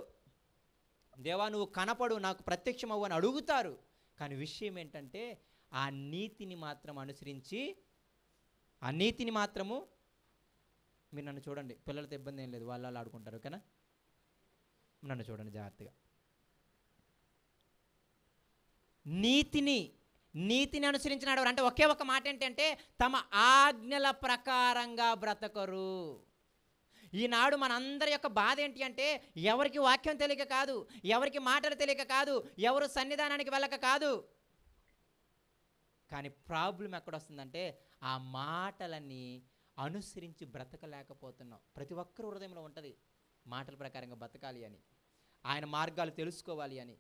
దేవా నువ్వు కనపడు నాకు ప్రత్యక్షం అవ్వు అని అడుగుతారు. కానీ విషయం ఏంటంటే ఆ నీతిని మాత్రం అనుసరించి, ఆ నీతిని మాత్రము, మీరు నన్ను చూడండి, పిల్లలతో ఇబ్బంది ఏం లేదు, వాళ్ళు ఆడుకుంటారు, ఓకేనా? నన్ను చూడండి జాగ్రత్తగా. నీతిని అనుసరించి నడవరు అంటే ఒకే ఒక మాట ఏంటంటే, తమ ఆజ్ఞల ప్రకారంగా బ్రతకరు. ఈనాడు మనందరి యొక్క బాధ ఏంటి అంటే, ఎవరికి వాక్యం తెలియక కాదు, ఎవరికి మాటలు తెలియక కాదు, ఎవరు సన్నిధానానికి వెళ్ళక కాదు, కానీ ప్రాబ్లం ఎక్కడొస్తుందంటే ఆ మాటలని అనుసరించి బ్రతకలేకపోతున్నాం. ప్రతి ఒక్కరు హృదయంలో ఉంటుంది మాటల ప్రకారంగా బ్రతకాలి అని, ఆయన మార్గాలు తెలుసుకోవాలి అని.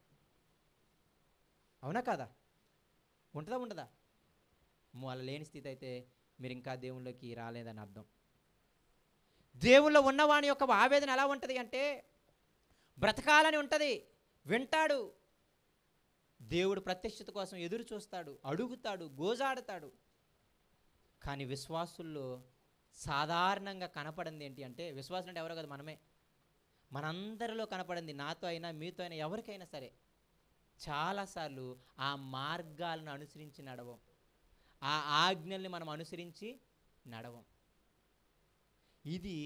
అవునా కాదా? ఉంటుందా ఉండదా? అలా లేని స్థితి అయితే మీరు ఇంకా దేవుళ్ళలోకి రాలేదని అర్థం. దేవుళ్ళో ఉన్నవాని యొక్క ఆవేదన ఎలా ఉంటుంది అంటే, బ్రతకాలని ఉంటుంది, వింటాడు, దేవుడు ప్రత్యక్షత కోసం ఎదురు చూస్తాడు, అడుగుతాడు, గోజాడుతాడు. కానీ విశ్వాసుల్లో సాధారణంగా కనపడింది ఏంటి అంటే, విశ్వాసం అంటే ఎవరో కదా, మనమే. మనందరిలో కనపడింది, నాతో అయినా మీతో అయినా ఎవరికైనా సరే, చాలాసార్లు ఆ మార్గాలను అనుసరించి నడవం, ఆ ఆజ్ఞల్ని మనం అనుసరించి నడవం. ఇది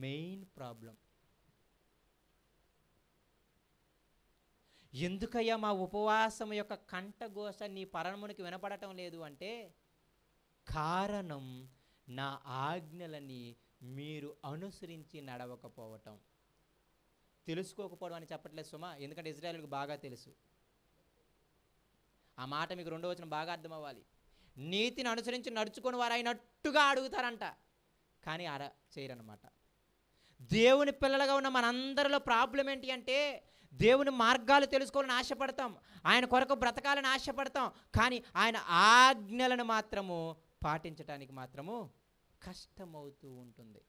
మెయిన్ ప్రాబ్లం. ఎందుకయ్యా మా ఉపవాసం యొక్క కంఠఘోష నీ పరమునికి వినపడటం లేదు అంటే, కారణం నా ఆజ్ఞలని మీరు అనుసరించి నడవకపోవటం. తెలుసుకోకపోవడం అని చెప్పట్లేదు సుమా, ఎందుకంటే ఇజ్రాయేలుకు బాగా తెలుసు. ఆ మాట మీకు 2వ వచనం బాగా అర్థం అవ్వాలి. నీతిని అనుసరించి నడుచుకొని వారు అయినట్టుగా అడుగుతారంట, కానీ చేయరన్నమాట. దేవుని పిల్లలుగా ఉన్న మనందరిలో ప్రాబ్లం ఏంటి అంటే, దేవుని మార్గాలు తెలుసుకోవాలని ఆశపడతాం, ఆయన కొరకు బ్రతకాలని ఆశపడతాం, కానీ ఆయన ఆజ్ఞలను మాత్రము పాటించడానికి మాత్రము కష్టమవుతూ ఉంటుంది.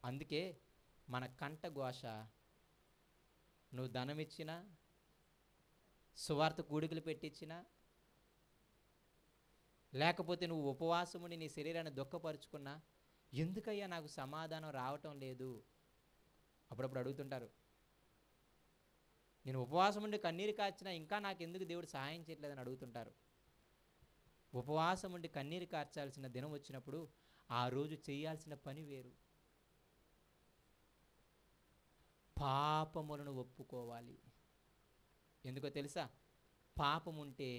అందుకే మన కంఠఘోష, నువ్వు ధనం ఇచ్చినా, సువార్త కూడికలు పెట్టించినా, లేకపోతే నువ్వు ఉపవాసముని నీ శరీరాన్ని దుఃఖపరుచుకున్నా, ఎందుకయ్యా నాకు సమాధానం రావటం లేదు? అప్పుడప్పుడు అడుగుతుంటారు, నేను ఉపవాసం ఉండి కన్నీరు కార్చినా ఇంకా నాకు ఎందుకు దేవుడు సహాయం చేయట్లేదని అడుగుతుంటారు. ఉపవాసం ఉండి కన్నీరు కార్చాల్సిన దినం వచ్చినప్పుడు ఆ రోజు చేయాల్సిన పని వేరు. పాపములను ఒప్పుకోవాలి. ఎందుకో తెలుసా? పాపం ఉంటే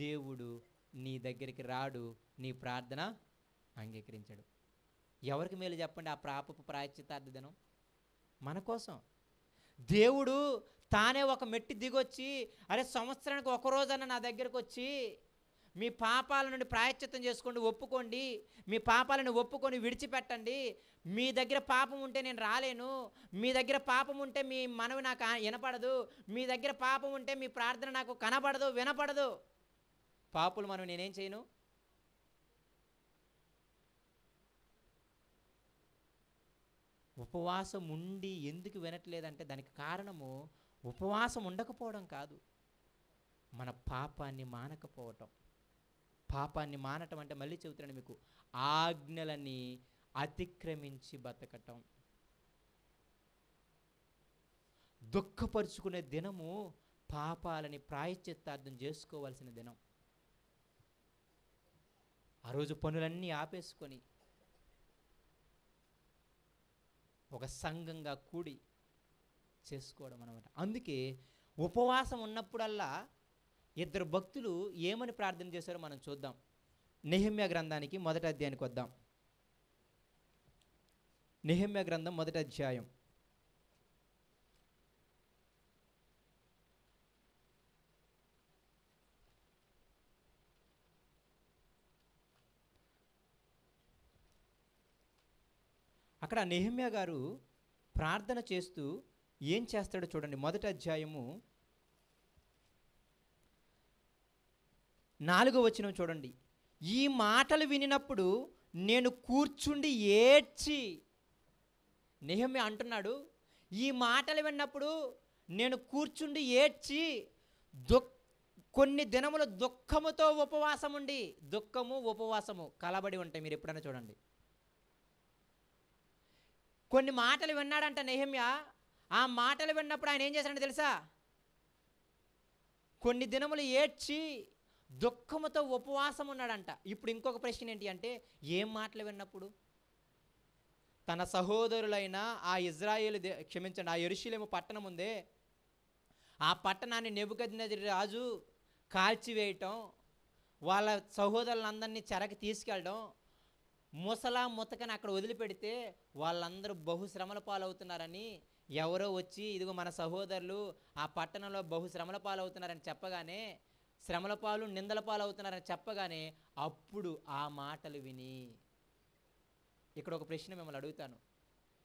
దేవుడు నీ దగ్గరికి రాడు, నీ ప్రార్థన అంగీకరించాడు. ఎవరికి మేలు చెప్పండి ఆ పాపపు ప్రాయశ్చిత్తార్థ దినం? మన కోసం. దేవుడు తానే ఒక మెట్టి దిగొచ్చి, అరే సంవత్సరానికి ఒకరోజన్నా నా దగ్గరకు వచ్చి, మీ పాపాల నుండి ప్రాయశ్చిత్తం చేసుకోండి, ఒప్పుకోండి, మీ పాపాలను ఒప్పుకొని విడిచిపెట్టండి, మీ దగ్గర పాపం ఉంటే నేను రాలేను, మీ దగ్గర పాపం ఉంటే మీ మనవి నాకు వినపడదు, మీ దగ్గర పాపం ఉంటే మీ ప్రార్థన నాకు కనపడదు, వినపడదు. పాపులు మనం నేనేం చేయను. ఉపవాసం ఉండి ఎందుకు వినట్లేదంటే దానికి కారణము ఉపవాసం ఉండకపోవడం కాదు, మన పాపాన్ని మానకపోవటం. పాపాన్ని మానటం అంటే మళ్ళీ చెబుతున్నాను మీకు, ఆజ్ఞలని అతిక్రమించి బతకటం. దుఃఖపరుచుకునే దినము పాపాలని ప్రాయశ్చిత్తార్థం చేసుకోవాల్సిన దినం. ఆ రోజు పనులన్నీ ఆపేసుకొని ఒక సంఘంగా కూడి చేసుకోవడం అన్నమాట. అందుకే ఉపవాసం ఉన్నప్పుడల్లా ఇద్దరు భక్తులు ఏమని ప్రార్థన చేశారో మనం చూద్దాం. నెహెమ్యా గ్రంథానికి మొదటి అధ్యాయానికి వద్దాం. నెహెమ్యా గ్రంథం మొదటి అధ్యాయం. అక్కడ నెహెమ్యా గారు ప్రార్థన చేస్తూ ఏం చేస్తాడో చూడండి. మొదటి అధ్యాయము 4వ వచనం చూడండి. ఈ మాటలు వినినప్పుడు నేను కూర్చుండి ఏడ్చి, నెహెమ్యా అంటున్నాడు, ఈ మాటలు విన్నప్పుడు నేను కూర్చుండి ఏడ్చి కొన్ని దినములు దుఃఖముతో ఉపవాసం ఉండి, దుఃఖము ఉపవాసము కలబడి ఉంటాయి. మీరు ఎప్పుడైనా చూడండి. కొన్ని మాటలు విన్నాడంట నెహెమ్యా. ఆ మాటలు విన్నప్పుడు ఆయన ఏం చేశాడంటే తెలుసా? కొన్ని దినములు ఏడ్చి దుఃఖముతో ఉపవాసం ఉన్నాడంట. ఇప్పుడు ఇంకొక ప్రశ్న ఏంటి అంటే, ఏం మాటలు విన్నప్పుడు? తన సహోదరులైన ఆ ఇజ్రాయేలు క్షమించండి, ఆ యెరూషలేము పట్టణం ఉందే, ఆ పట్టణాన్ని నెబుకద్నెజరు రాజు కాల్చివేయటం, వాళ్ళ సహోదరులందరినీ చెరకి తీసుకెళ్ళడం, ముసలా ముతకని అక్కడ వదిలిపెడితే వాళ్ళందరూ బహుశ్రమల పాలవుతున్నారని ఎవరో వచ్చి, ఇదిగో మన సహోదరులు ఆ పట్టణంలో బహుశ్రమల పాలవుతున్నారని చెప్పగానే, శ్రమల పాలు నిందల పాలవుతున్నారని చెప్పగానే అప్పుడు ఆ మాటలు విని, ఇక్కడ ఒక ప్రశ్న మిమ్మల్ని అడుగుతాను.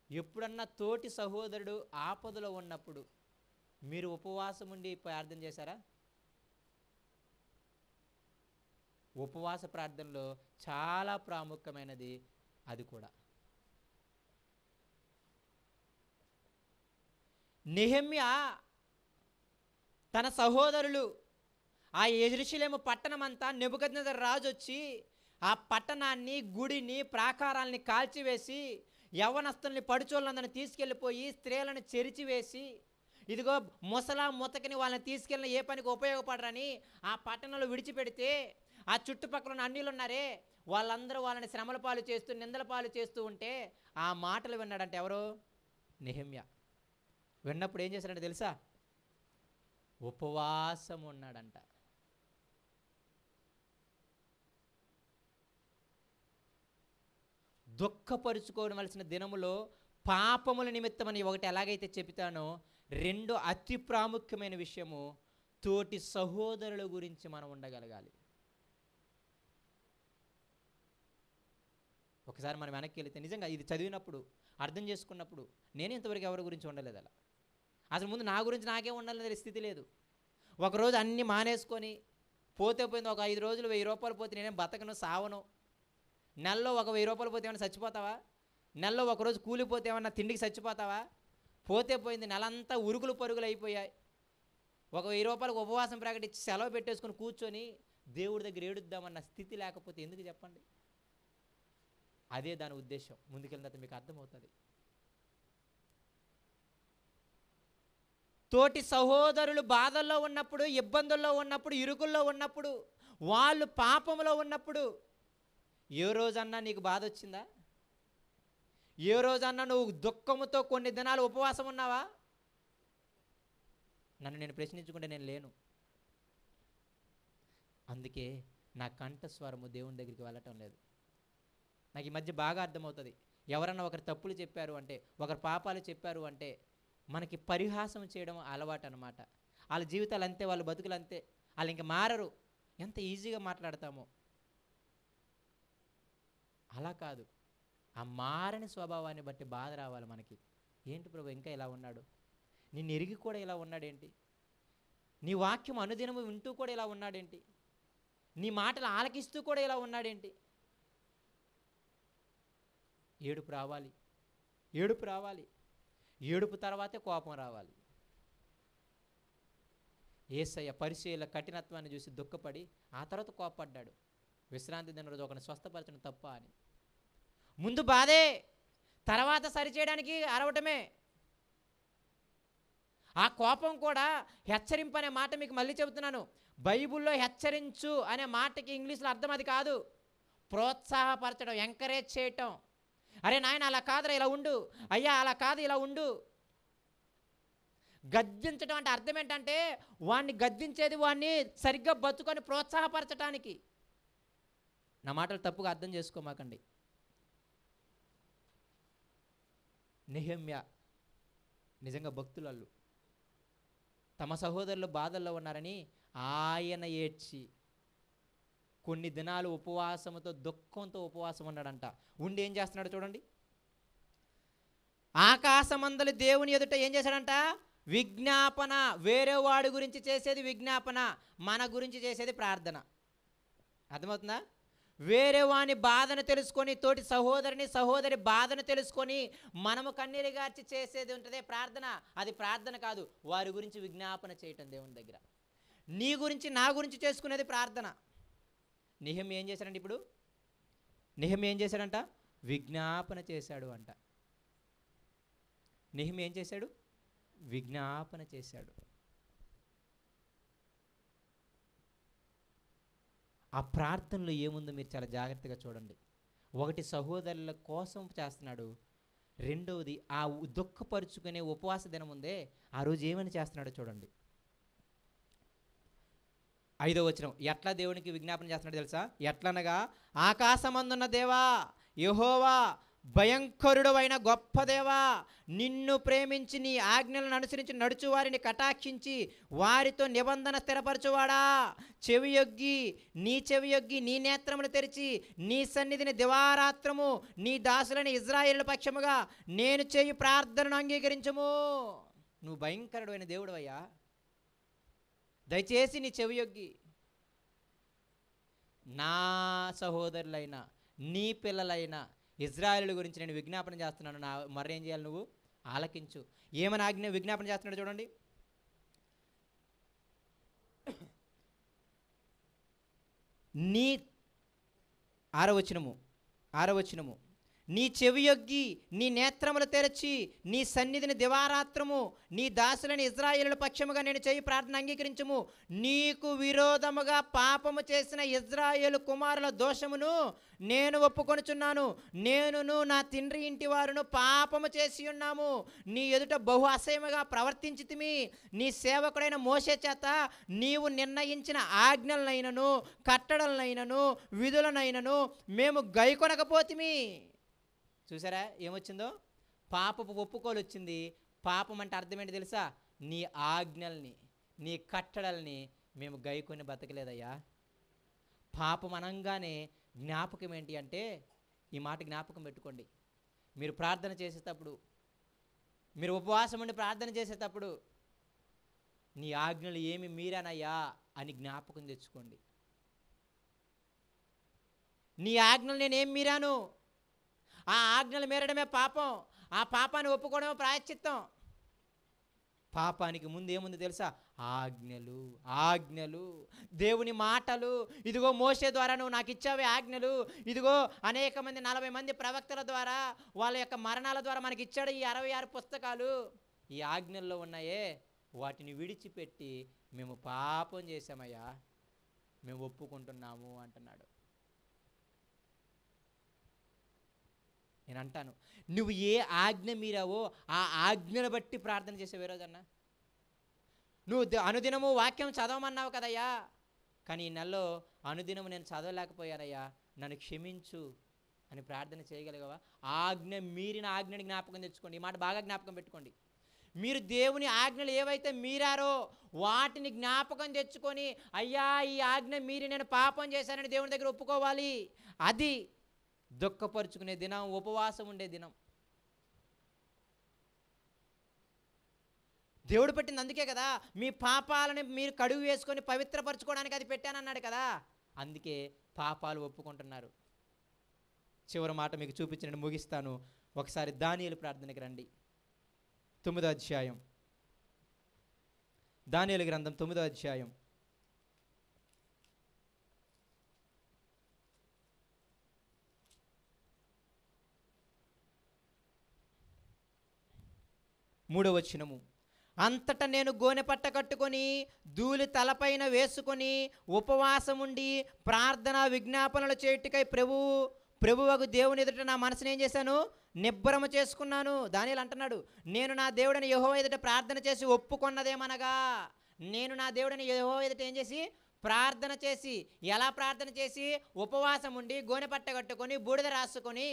ఎప్పుడన్నా తోటి సహోదరుడు ఆపదలో ఉన్నప్పుడు మీరు ఉపవాసం ఉండి ప్రార్థన చేశారా? ఉపవాస ప్రార్థనలో చాలా ప్రాముఖ్యమైనది అది కూడా. నెహెమ్యా తన సహోదరులు ఆ యెరూషలేము పట్టణమంతా నెబుకద్నెజరు రాజు వచ్చి ఆ పట్టణాన్ని, గుడిని, ప్రాకారాలని కాల్చివేసి యవ్వనస్తుల్ని పడుచోళ్ళందరిని తీసుకెళ్ళిపోయి స్త్రీలను చెరిచివేసి, ఇదిగో ముసలా ముతకని వాళ్ళని తీసుకెళ్ళిన ఏ పనికి ఉపయోగపడరని ఆ పట్టణంలో విడిచిపెడితే, ఆ చుట్టుపక్కల ఉన్న అన్యులు ఉన్నారే వాళ్ళందరూ వాళ్ళని శ్రమల పాలు చేస్తూ నిందల పాలు చేస్తూ ఉంటే ఆ మాటలు విన్నాడంటే ఎవరు? నెహెమ్యా. విన్నప్పుడు ఏం చేశాడంటే తెలుసా? ఉపవాసం ఉన్నాడంట. దుఃఖపరుచుకోవలసిన దినములో పాపముల నిమిత్తమని ఒకటి ఎలాగైతే చెబుతానో, రెండు అతి ప్రాముఖ్యమైన విషయము తోటి సహోదరుల గురించి మనం ఉండగలగాలి. ఒకసారి మనం వెనక్కి వెళితే నిజంగా ఇది చదివినప్పుడు, అర్థం చేసుకున్నప్పుడు, నేను ఇంతవరకు ఎవరి గురించి ఉండలేదు అలా. అసలు ముందు నా గురించి నాకే ఉండాలనే స్థితి లేదు. ఒకరోజు అన్నీ మానేసుకొని పోతే పోయింది, ఒక 5 రోజులు 1000 రూపాయలు పోతే నేనేం బతకను, సావను. నెలలో ఒక 1000 రూపాయలు పోతే ఏమన్నా చచ్చిపోతావా? నెలలో ఒకరోజు కూలిపోతే ఏమన్నా తిండికి చచ్చిపోతావా? పోతే పోయింది, నెలంతా ఉరుగులు పరుగులు అయిపోయాయి. ఒక 1000 రూపాయలకు ఉపవాసం ప్రకటించి సెలవు పెట్టేసుకొని కూర్చొని దేవుడి దగ్గర ఏడుద్దామన్న స్థితి లేకపోతే ఎందుకు చెప్పండి? అదే దాని ఉద్దేశం. ముందుకెళ్ళిన తర్వాత మీకు అర్థమవుతుంది. తోటి సహోదరులు బాధల్లో ఉన్నప్పుడు, ఇబ్బందుల్లో ఉన్నప్పుడు, ఇరుకుల్లో ఉన్నప్పుడు, వాళ్ళు పాపంలో ఉన్నప్పుడు ఏ రోజన్నా నీకు బాధ వచ్చిందా? ఏ రోజన్నా నువ్వు దుఃఖముతో కొన్ని దినాలు ఉపవాసం ఉన్నావా? నన్ను నేను ప్రశ్నించుకుంటే నేను లేను. అందుకే నా కంఠస్వరము దేవుని దగ్గరికి వెళ్ళటం లేదు. నాకు ఈ మధ్య బాగా అర్థమవుతుంది. ఎవరన్నా ఒకరు తప్పులు చెప్పారు అంటే, ఒకరు పాపాలు చెప్పారు అంటే మనకి పరిహాసం చేయడం అలవాటు అనమాట. వాళ్ళ జీవితాలు అంతే, వాళ్ళ బతుకులు అంతే, వాళ్ళు ఇంక మారరు. ఎంత ఈజీగా మాట్లాడతామో. అలా కాదు, ఆ మారని స్వభావాన్ని బట్టి బాధ రావాలి మనకి. ఏంటి ప్రభు ఇంకా ఇలా ఉన్నాడు, నిన్ను ఎరిగి కూడా ఇలా ఉన్నాడేంటి, నీ వాక్యం అనుదినము వింటూ కూడా ఇలా ఉన్నాడేంటి, నీ మాటలు ఆలకిస్తూ కూడా ఇలా ఉన్నాడేంటి? ఏడుపు రావాలి, ఏడుపు రావాలి. ఏడుపు తర్వాతే కోపం రావాలి. యేసయ్య పరిచర్యల కఠినత్వాన్ని చూసి దుఃఖపడి ఆ తర్వాత కోపపడ్డాడు. విశ్రాంతి దిన రోజు ఒకరిని స్వస్థపరచడం తప్ప అని. ముందు బాధే, తర్వాత సరిచేయడానికి అరవటమే. ఆ కోపం కూడా హెచ్చరింపు అనే మాట మీకు మళ్ళీ చెబుతున్నాను. బైబిల్లో హెచ్చరించు అనే మాటకి ఇంగ్లీష్లో అర్థం అది కాదు. ప్రోత్సాహపరచడం, ఎంకరేజ్ చేయటం. అరే నాయన అలా కాదురా ఇలా ఉండు, అయ్యా అలా కాదు ఇలా ఉండు. గద్దించడం అంటే అర్థం ఏంటంటే వాడిని గద్దించేది వాడిని సరిగ్గా బతుకొని ప్రోత్సాహపరచడానికి. నా మాటలు తప్పుగా అర్థం చేసుకోమాకండి. నెహెమ్యా నిజంగా భక్తులు తమ సహోదరులు బాధల్లో ఉన్నారని ఆయన ఏడ్చి కొన్ని దినాలు ఉపవాసంతో దుఃఖంతో ఉపవాసం ఉన్నాడంట. ఉండి ఏం చేస్తున్నాడు చూడండి. ఆకాశమందలి దేవుని ఎదుట ఏం చేశాడంట? విజ్ఞాపన. వేరే వాడి గురించి చేసేది విజ్ఞాపన, మన గురించి చేసేది ప్రార్థన. అర్థమవుతుందా? వేరే వాని బాధను తెలుసుకొని, తోటి సహోదరి బాధను తెలుసుకొని మనము కన్నీరు గార్చి చేసేది ఉంటుంది ప్రార్థన. అది ప్రార్థన కాదు, వారి గురించి విజ్ఞాపన చేయటం దేవుని దగ్గర. నీ గురించి నా గురించి చేసుకునేది ప్రార్థన. నెహెమ్యా ఏం చేశాడంటే ఇప్పుడు? నెహెమ్యా ఏం చేశాడంట? విజ్ఞాపన చేశాడు అంట. నెహెమ్యా ఏం చేశాడు? విజ్ఞాపన చేశాడు. ఆ ప్రార్థనలో ఏముందో మీరు చాలా జాగ్రత్తగా చూడండి. ఒకటి సహోదరుల కోసం చేస్తున్నాడు, రెండవది ఆ దుఃఖపరుచుకునే ఉపవాస దినం ఉందే ఆ రోజు ఏమని చేస్తున్నాడో చూడండి. 5వ వచనం, ఎట్లా దేవునికి విజ్ఞాపన చేస్తున్నాడు తెలుసా? ఎట్లనగా, ఆకాశమందున్న దేవా యెహోవా, భయంకరుడు అయిన గొప్ప దేవా, నిన్ను ప్రేమించి నీ ఆజ్ఞలను అనుసరించి నడుచు వారిని కటాక్షించి వారితో నిబంధన స్థిరపరచువాడా, చెవియొగ్గి నీ నేత్రములు తెరిచి నీ సన్నిధిని దివారాత్రము నీ దాసులని ఇజ్రాయేలు పక్షముగా నేను చేయు ప్రార్థనను అంగీకరించుము. నువ్వు భయంకరుడు అయిన దేవుడు అయ్యా, దయచేసి నీ చెవియొగ్గి నా సహోదరులైన నీ పిల్లలైన ఇజ్రాయేలు గురించి నేను విజ్ఞాపన చేస్తున్నాను, నా మరేం చేయాలి నువ్వు ఆలకించు. ఏమని విజ్ఞాపన చేస్తున్నాడు చూడండి. నీ 6వ వచనము, నీ చెవియొగ్గి నీ నేత్రములు తెరచి నీ సన్నిధిని దివారాత్రము నీ దాసులని ఇజ్రాయేలు పక్షముగా నేను చేయి ప్రార్థన అంగీకరించుము. నీకు విరోధముగా పాపము చేసిన ఇజ్రాయేలు కుమారుల దోషమును నేను ఒప్పుకొనుచున్నాను. నేనును నా తండ్రి ఇంటి వారును పాపము చేసి ఉన్నాము. నీ ఎదుట బహు అసహ్యముగా ప్రవర్తించితిమి. నీ సేవకుడైన మోషే చేత నీవు నిర్ణయించిన ఆజ్ఞలనైనను కట్టడలనైనను విధులనైనను మేము గైకొనకపోతిమి. చూసారా ఏమొచ్చిందో? పాపపు ఒప్పుకోలు వచ్చింది. పాపం అంటే అర్థం ఏంటి తెలుసా? నీ ఆజ్ఞల్ని నీ కట్టడల్ని మేము గైకొని బతకలేదయ్యా. పాపం అనంగానే జ్ఞాపకం ఏంటి అంటే, ఈ మాట జ్ఞాపకం పెట్టుకోండి. మీరు ప్రార్థన చేసేటప్పుడు, మీరు ఉపవాసం ఉండి ప్రార్థన చేసేటప్పుడు నీ ఆజ్ఞలు ఏమి మీరానయ్యా అని జ్ఞాపకం తెచ్చుకోండి. నీ ఆజ్ఞలు నేనేం మీరాను? ఆ ఆజ్ఞలు మీరడమే పాపం, ఆ పాపాన్ని ఒప్పుకోవడమే ప్రాయశ్చిత్తం. పాపానికి ముందు ఏముంది తెలుసా? ఆజ్ఞలు, దేవుని మాటలు. ఇదిగో మోషే ద్వారా నువ్వు నాకు ఇచ్చావే ఆజ్ఞలు, ఇదిగో అనేక మంది 40 మంది ప్రవక్తల ద్వారా వాళ్ళ యొక్క మరణాల ద్వారా మనకి ఇచ్చాడు ఈ 66 పుస్తకాలు. ఈ ఆజ్ఞల్లో ఉన్నాయే, వాటిని విడిచిపెట్టి మేము పాపం చేశామయ్యా, మేము ఒప్పుకుంటున్నాము అంటున్నాడు. నేను అంటాను, నువ్వు ఏ ఆజ్ఞ మీరావో ఆ ఆజ్ఞను బట్టి ప్రార్థన చేసావు. ఏ రోజన్నా నువ్వు అనుదినము వాక్యం చదవమన్నావు కదయ్యా, కానీ ఈ నెలలో అనుదినము నేను చదవలేకపోయానయ్యా, నన్ను క్షమించు అని ప్రార్థన చేయగలిగావా? ఆజ్ఞ మీరిన ఆజ్ఞని జ్ఞాపకం తెచ్చుకోండి. ఈ మాట బాగా జ్ఞాపకం పెట్టుకోండి. మీరు దేవుని ఆజ్ఞలు ఏవైతే మీరారో వాటిని జ్ఞాపకం తెచ్చుకొని, అయ్యా ఈ ఆజ్ఞ మీరి నేను పాపం చేశానని దేవుని దగ్గర ఒప్పుకోవాలి. అది దుఃఖపరుచుకునే దినం, ఉపవాసం ఉండే దినం. దేవుడు పెట్టింది అందుకే కదా, మీ పాపాలను మీరు కడుగు వేసుకొని పవిత్రపరచుకోవడానికి అది పెట్టానన్నాడు కదా. అందుకే పాపాలు ఒప్పుకుంటున్నారు. చివరి మాట మీకు చూపించిన ముగిస్తాను. ఒకసారి దానియేలు ప్రార్థనకి రండి. 9వ అధ్యాయం, దానియేలు గ్రంథం 9వ అధ్యాయం. మూడవ వచనము, అంతటా నేను గోనె పట్ట కట్టుకొని ధూళి తలపైన వేసుకొని ఉపవాసం ఉండి ప్రార్థన విజ్ఞాపనలు చేయుటకై ప్రభువగు దేవుని ఎదుట నా మనసుని ఏం చేశాను, నిబ్బరము చేసుకున్నాను. దానియేలు అంటున్నాడు, నేను నా దేవుడిని యెహోవా ఎదుట ప్రార్థన చేసి ఒప్పుకొన్నదేమనగా, నేను నా దేవుడిని యెహోవా ఎదుట ఏం చేసి ప్రార్థన చేసి, ఎలా ప్రార్థన చేసి, ఉపవాసం ఉండి గోనె పట్ట కట్టుకొని బూడిద రాసుకొని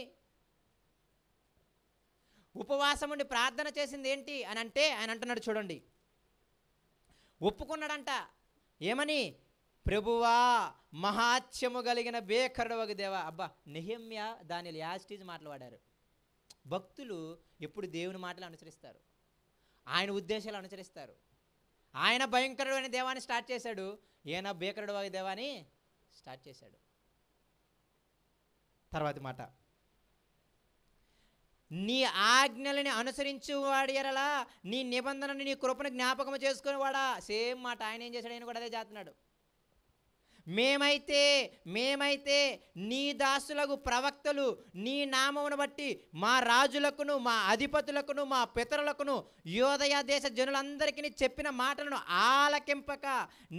ఉపవాసం ఉండి ప్రార్థన చేసింది ఏంటి అని అంటే ఆయన అంటున్నాడు చూడండి, ఒప్పుకున్నాడంట. ఏమని? ప్రభువా మహాత్యము కలిగిన బేకరుడవగు దేవా. అబ్బా, నెహెమ్యా దానియేలు యాస్టీజ్ మాటలు వాడారు. భక్తులు ఎప్పుడు దేవుని మాటలు అనుసరిస్తారు, ఆయన ఉద్దేశాలు అనుసరిస్తారు. ఆయన భయంకరుడు అనే దేవాన్ని స్టార్ట్ చేశాడు, ఈయన బేకరుడవగు దేవాన్ని స్టార్ట్ చేశాడు. తర్వాతి మాట, నీ ఆజ్ఞలని అనుసరించువాడు ఎరలా నీ నిబంధనని నీ కృపను జ్ఞాపకం చేసుకునేవాడా. సేమ్ మాట ఆయన ఏం చేశాడు, ఆయన కూడా అదే చేస్తున్నాడు. మేమైతే నీ దాసులకు ప్రవక్తలు నీ నామమును బట్టి మా రాజులకును మా అధిపతులకును మా పితరులకును యోదయ దేశ జనులందరికీ చెప్పిన మాటలను ఆలకింపక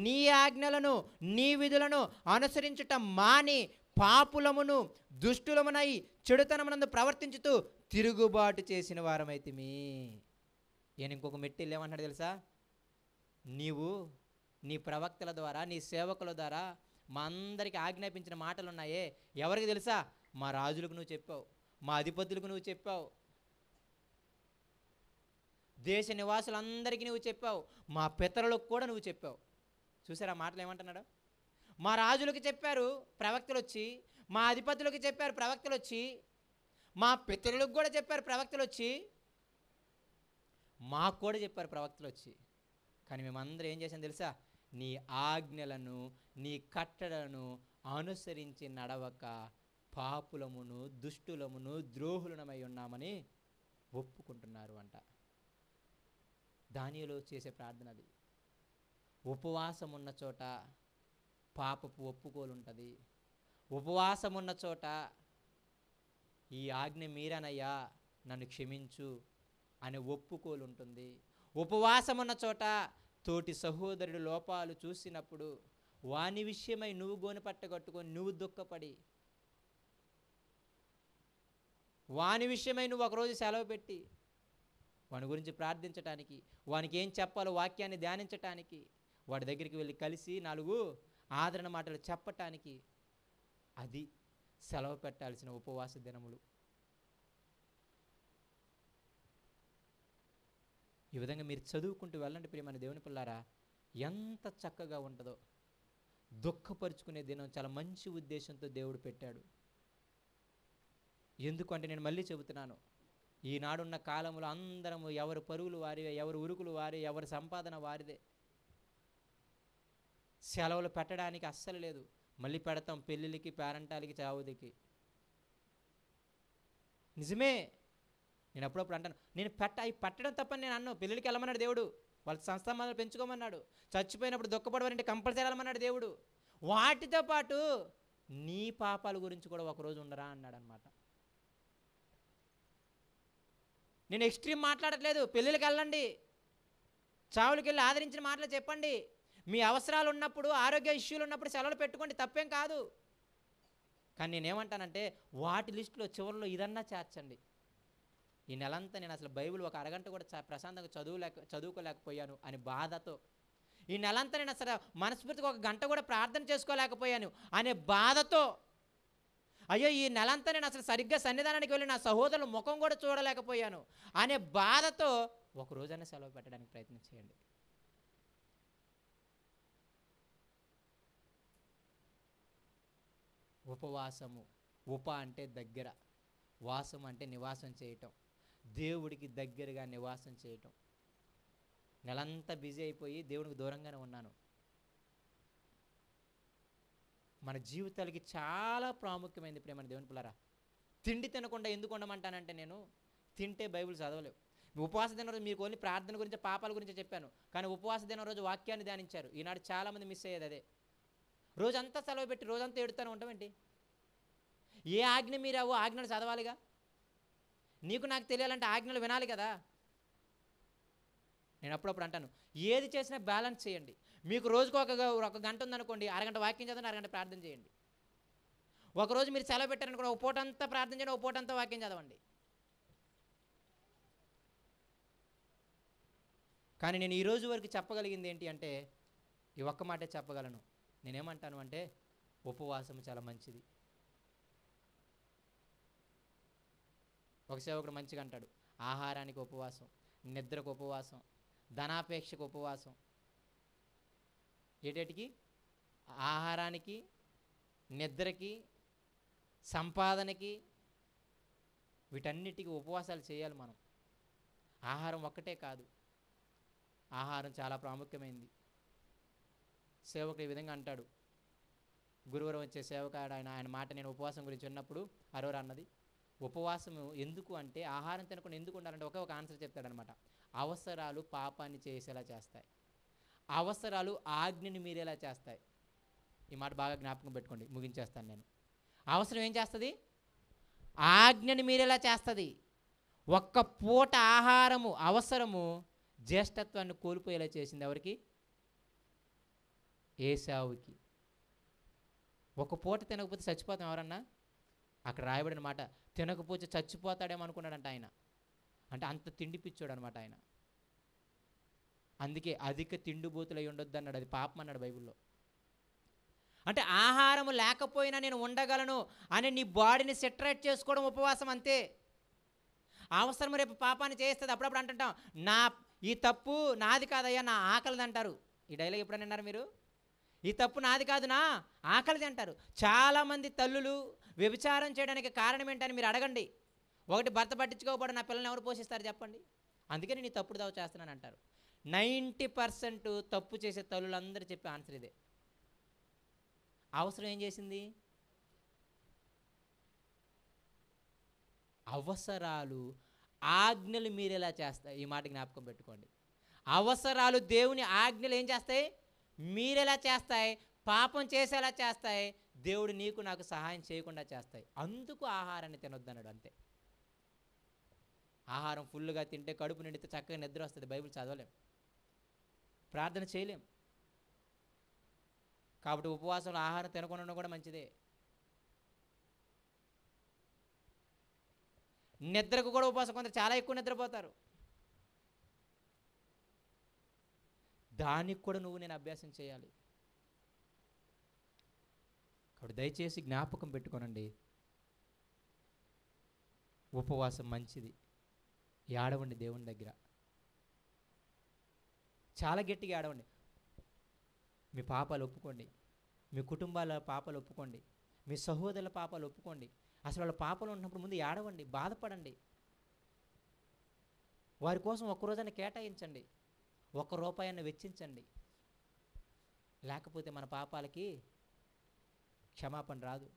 నీ ఆజ్ఞలను నీ విధులను అనుసరించుట మాని పాపులమును దుష్టులమునై చెడుతనమునందు ప్రవర్తించుతూ తిరుగుబాటు చేసిన వారమైతిమి. ఈయన ఇంకొక మెట్టిల్లు ఏమంటాడు తెలుసా, నీవు నీ ప్రవక్తల ద్వారా నీ సేవకుల ద్వారా మా అందరికీ ఆజ్ఞాపించిన మాటలు ఉన్నాయే, ఎవరికి తెలుసా? మా రాజులకు నువ్వు చెప్పావు, మా అధిపతులకు నువ్వు చెప్పావు, దేశ నివాసులందరికీ నువ్వు చెప్పావు, మా పితరులకు కూడా నువ్వు చెప్పావు. చూసారా మాటలు ఏమంటున్నాడు? మా రాజులకు చెప్పారు ప్రవక్తలు వచ్చి, మా అధిపతులకు చెప్పారు ప్రవక్తలు వచ్చి, మా పితరులకు కూడా చెప్పారు ప్రవక్తలు వచ్చి, మాకు కూడా చెప్పారు ప్రవక్తలు వచ్చి. కానీ మేమందరం ఏం చేసాం తెలుసా? నీ ఆజ్ఞలను నీ కట్టడలను అనుసరించి నడవక పాపులమును దుష్టులమును ద్రోహులమై ఉన్నామని ఒప్పుకుంటున్నారు అంట. దానియేలు చేసే ప్రార్థన అది. ఉపవాసం ఉన్న చోట పాపపు ఒప్పుకోలు ఉంటుంది. ఉపవాసం ఉన్న చోట ఈ ఆజ్ఞ మీరనయ్యా నన్ను క్షమించు అనే ఒప్పుకోలు ఉంటుంది. ఉపవాసం ఉన్న చోట తోటి సహోదరుడు లోపాలు చూసినప్పుడు వాని విషయమై నువ్వు గోనె పట్ట కట్టుకొని నువ్వు దుఃఖపడి, వాని విషయమై నువ్వు ఒకరోజు సెలవు పెట్టి వాని గురించి ప్రార్థించటానికి, వానికి ఏం చెప్పాలో వాక్యాన్ని ధ్యానించటానికి, వాడి దగ్గరికి వెళ్ళి కలిసి 4 ఆదరణ మాటలు చెప్పటానికి, అది సెలవు పెట్టాల్సిన ఉపవాస దినములు. ఈ విధంగా మీరు చదువుకుంటూ వెళ్ళండి ప్రియమైన దేవుని పిల్లారా, ఎంత చక్కగా ఉంటుందో. దుఃఖపరుచుకునే దినం చాలా మంచి ఉద్దేశంతో దేవుడు పెట్టాడు. ఎందుకంటే నేను మళ్ళీ చెబుతున్నాను, ఈనాడున్న కాలంలో అందరము ఎవరి పరుగులు వారివే, ఎవరి ఉరుకులు వారి, ఎవరి సంపాదన వారిదే. సెలవులు పెట్టడానికి అస్సలు లేదు. మళ్ళీ పెడతాం పెళ్ళిళ్ళకి, పేరంటాలకి, చావుదికి. నిజమే, నేను అప్పుడప్పుడు అంటాను, నేను పెట్టడం తప్పని నేను అన్నాను. పెళ్ళిళ్ళకి వెళ్ళమన్నాడు దేవుడు, వాళ్ళ సంస్థానాలు పెంచుకోమన్నాడు. చచ్చిపోయినప్పుడు దుఃఖపడవాలంటే కంపల్సరీ వెళ్ళమన్నాడు దేవుడు. వాటితో పాటు నీ పాపాల గురించి కూడా ఒకరోజు ఉండరా అన్నాడు అనమాట. నేను ఎక్స్ట్రీమ్ మాట్లాడట్లేదు. పెళ్ళిళ్ళకి వెళ్ళండి, చావులకి వెళ్ళి ఆదరించిన మాటలు చెప్పండి. మీ అవసరాలు ఉన్నప్పుడు, ఆరోగ్య ఇష్యూలు ఉన్నప్పుడు సెలవులు పెట్టుకోండి, తప్పేం కాదు. కానీ నేనేమంటానంటే వాటి లిస్టులో చివరిలో ఇదన్నా చేర్చండి. ఈ నెలంతా నేను అసలు బైబిల్ ఒక అరగంట కూడా ప్రశాంతంగా చదువుకోలేకపోయాను అని బాధతో, ఈ నెలంతా నేను అసలు మనస్ఫూర్తిగా ఒక గంట కూడా ప్రార్థన చేసుకోలేకపోయాను అనే బాధతో, అయ్యో ఈ నెలంతా నేను అసలు సరిగ్గా సన్నిధానానికి వెళ్ళి నా సహోదరుల ముఖం కూడా చూడలేకపోయాను అనే బాధతో ఒక రోజైనా సెలవు పెట్టడానికి ప్రయత్నం చేయండి. ఉపవాసము, అంటే దగ్గర, వాసం అంటే నివాసం చేయటం, దేవుడికి దగ్గరగా నివాసం చేయటం. నెలంతా బిజీ అయిపోయి దేవునికి దూరంగానే ఉన్నాను. మన జీవితాలకి చాలా ప్రాముఖ్యమైనది ప్రేమ దేవుని పిల్లరా. తిండి తినకుండా ఎందుకు ఉండమంటానంటే, నేను తింటే బైబిల్ చదవలేవు. ఉపవాస దిన రోజు మీకు ఓన్లీ ప్రార్థన గురించి, పాపాల గురించి చెప్పాను, కానీ ఉపవాస దిన రోజు వాక్యాన్ని ధ్యానించారు. ఈనాడు చాలామంది మిస్ అయ్యేది అదే. రోజంతా సెలవు పెట్టి రోజంతా ఏడుతూనే ఉంటామేంటి? ఏ ఆజ్ఞ మీరావో ఆజ్ఞలు చదవాలిగా. నీకు నాకు తెలియాలంటే ఆజ్ఞలు వినాలి కదా. నేను అప్పుడప్పుడు అంటాను, ఏది చేసినా బ్యాలెన్స్ చేయండి. మీకు రోజుకు ఒక గంట ఉందనుకోండి, అరగంట వాక్యం చదవండి, అరగంట ప్రార్థన చేయండి. ఒకరోజు మీరు సెలవు పెట్టారనుకోండి, ఒక పూట అంతా ప్రార్థన చేయండి, ఒక పూట అంతా వాక్యం చదవండి. కానీ నేను ఈ రోజు వరకు చెప్పగలిగింది ఏంటి అంటే, ఈ ఒక్క మాటే చెప్పగలను. నేనేమంటాను అంటే, ఉపవాసం చాలా మంచిది. ఒక సేవకుడు మంచిగా అంటాడు, ఆహారానికి ఉపవాసం, నిద్రకు ఉపవాసం, ధనాపేక్షకు ఉపవాసం. ఏటేటికి? ఆహారానికి, నిద్రకి, సంపాదనకి, వీటన్నిటికీ ఉపవాసాలు చేయాలి మనం. ఆహారం ఒక్కటే కాదు, ఆహారం చాలా ప్రాముఖ్యమైనది. సేవకుడు ఈ విధంగా అంటాడు. గురువారం వచ్చే సేవకుడు ఆయన మాట నేను ఉపవాసం గురించి విన్నప్పుడు అరోరా అన్నది, ఉపవాసం ఎందుకు అంటే, ఆహారం తినకుండా ఎందుకు ఉండాలంటే ఒక ఆన్సర్ చెప్తాడనమాట. అవసరాలు పాపాన్ని చేసేలా చేస్తాయి, అవసరాలు ఆజ్ఞని మీరేలా చేస్తాయి. ఈ మాట బాగా జ్ఞాపకం పెట్టుకోండి, ముగించేస్తాను నేను. అవసరం ఏం చేస్తుంది? ఆజ్ఞని మీరేలా చేస్తుంది. ఒక్క పూట ఆహారము అవసరము జ్యేష్ఠత్వాన్ని కోల్పోయేలా చేసింది ఎవరికి? ఏశావుకి. ఒక పూట తినకపోతే చచ్చిపోతాం ఎవరన్నా? అక్కడ రాయబడిన మాట, తినకపోతే చచ్చిపోతాడేమో అనుకున్నాడంట ఆయన. అంటే అంత తిండి పిచ్చోడు అనమాట ఆయన. అందుకే అధిక తిండిబోతులు అయి ఉండొద్దు అన్నాడు, అది పాపం అన్నాడు బైబిల్లో. అంటే ఆహారము లేకపోయినా నేను ఉండగలను అని నీ బాడీని సెటరేట్ చేసుకోవడం ఉపవాసం, అంతే. అవసరం రేపు పాపాన్ని చేస్తుంది. అప్పుడప్పుడు అంటుంటాం, ఈ తప్పు నాది కాదయ్యా, నా ఆకలిది అంటారు. ఈ డైలాగ్ ఎప్పుడైనా విన్నారా మీరు? ఈ తప్పు నాది కాదు, నా ఆకలిది అంటారు. చాలామంది తల్లులు వ్యభిచారం చేయడానికి కారణం ఏంటని మీరు అడగండి. ఒకటి, భర్త పట్టించుకోకపోవడం, నా పిల్లల్ని ఎవరు పోషిస్తారు చెప్పండి, అందుకే నేను ఈ తప్పుడు దావ చేస్తున్నాను అంటారు. 90% తప్పు చేసే తల్లులందరూ చెప్పే ఆన్సర్ ఇదే. అవసరం ఏం చేసింది? అవసరాలు ఆజ్ఞలు మీరేలా చేస్తాయి. ఈ మాట జ్ఞాపకం పెట్టుకోండి. అవసరాలు దేవుని ఆజ్ఞలు ఏం చేస్తాయి? మీరెలా చేస్తాయి? పాపం చేసేలా చేస్తాయి. దేవుడు నీకు నాకు సహాయం చేయకుండా చేస్తాయి. అందుకు ఆహారాన్ని తినొద్దన్నాడు, అంతే. ఆహారం ఫుల్గా తింటే కడుపు నిండితే చక్కగా నిద్ర వస్తుంది, బైబిల్ చదవలేం, ప్రార్థన చేయలేం. కాబట్టి ఉపవాసంలో ఆహారం తినకుండా ఉండడం కూడా మంచిదే. నిద్రకు కూడా ఉపవాసం, కొందరు చాలా ఎక్కువ నిద్రపోతారు. దానికి కూడా నేను అభ్యాసం చేయాలి. కాబట్టి దయచేసి జ్ఞాపకం పెట్టుకోనండి, ఉపవాసం మంచిది. ఏడవండి దేవుని దగ్గర, చాలా గట్టిగా ఏడవండి. మీ పాపాలు ఒప్పుకోండి, మీ కుటుంబాల పాపాలు ఒప్పుకోండి, మీ సహోదరుల పాపాలు ఒప్పుకోండి. అసలు వాళ్ళ పాపాలు ఉన్నప్పుడు ముందు ఏడవండి, బాధపడండి. వారి కోసం ఒక్కరోజైనా కేటాయించండి, ₹1 వెచ్చించండి. లేకపోతే మన పాపాలకి క్షమాపణ రాదు.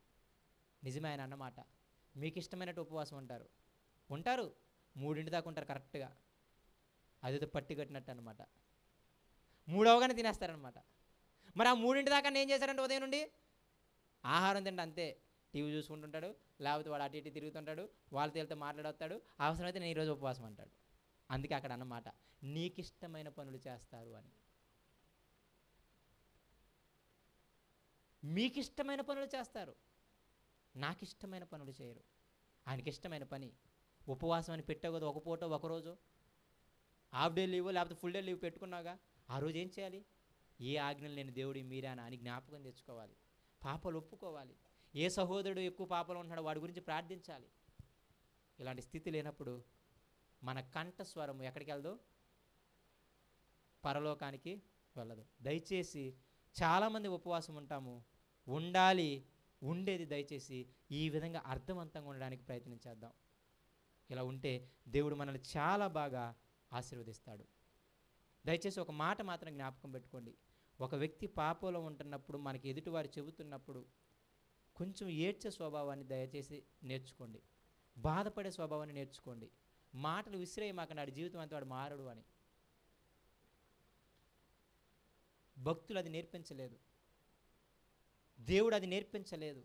నిజమే ఆయన అన్నమాట. మీకు ఇష్టమైనట్టు ఉపవాసం ఉంటారు 3 దాకా ఉంటారు కరెక్ట్గా, అదేదో పట్టి కట్టినట్టు అనమాట. 3 తినేస్తారనమాట. మరి ఆ 3 దాకా ఏం చేశారంటే ఉదయం నుండి ఆహారం తింటే అంతే, టీవీ చూసుకుంటుంటాడు, లేకపోతే వాడు అటు ఇటు తిరుగుతుంటాడు, వాళ్ళతో వెళ్తే మాట్లాడొస్తాడు, అవసరమైతే నేను ఈరోజు ఉపవాసం అంటాడు. అందుకే అక్కడ అన్నమాట, నీకు ఇష్టమైన పనులు చేస్తారు అని. మీకు ఇష్టమైన పనులు చేస్తారు, నాకు ఇష్టమైన పనులు చేయరు. ఆయనకి ఇష్టమైన పని ఉపవాసం అని పెట్టావు కదా, ఒక పూట ఒకరోజు హాఫ్ డే లీవ్ లేకపోతే ఫుల్ డే లీవ్ పెట్టుకున్నావుగా, ఆ రోజు ఏం చేయాలి? ఏ ఆజ్ఞలు నేను దేవుడి మీరానా అని జ్ఞాపకం తెచ్చుకోవాలి, పాపాలు ఒప్పుకోవాలి. ఏ సహోదరుడు ఎక్కువ పాపాలు ఉంటున్నాడో వాడి గురించి ప్రార్థించాలి. ఇలాంటి స్థితి లేనప్పుడు మన కంఠస్వరం ఎక్కడికి వెళ్దు? పరలోకానికి వెళ్ళదు. దయచేసి చాలామంది ఉపవాసం ఉంటాము, ఉండాలి, ఉండేది దయచేసి ఈ విధంగా అర్థవంతంగా ఉండడానికి ప్రయత్నించేద్దాం. ఇలా ఉంటే దేవుడు మనల్ని చాలా బాగా ఆశీర్వదిస్తాడు. దయచేసి ఒక మాట మాత్రం జ్ఞాపకం పెట్టుకోండి, ఒక వ్యక్తి పాపంలో ఉంటున్నప్పుడు మనకి ఎదుటివారు చెబుతున్నప్పుడు కొంచెం ఏడ్చే స్వభావాన్ని దయచేసి నేర్చుకోండి, బాధపడే స్వభావాన్ని నేర్చుకోండి. మాటలు విసిరేయమాకండి, వాడి జీవితం అంతా వాడు మారడు అని. భక్తులు అది నేర్పించలేదు, దేవుడు అది నేర్పించలేదు.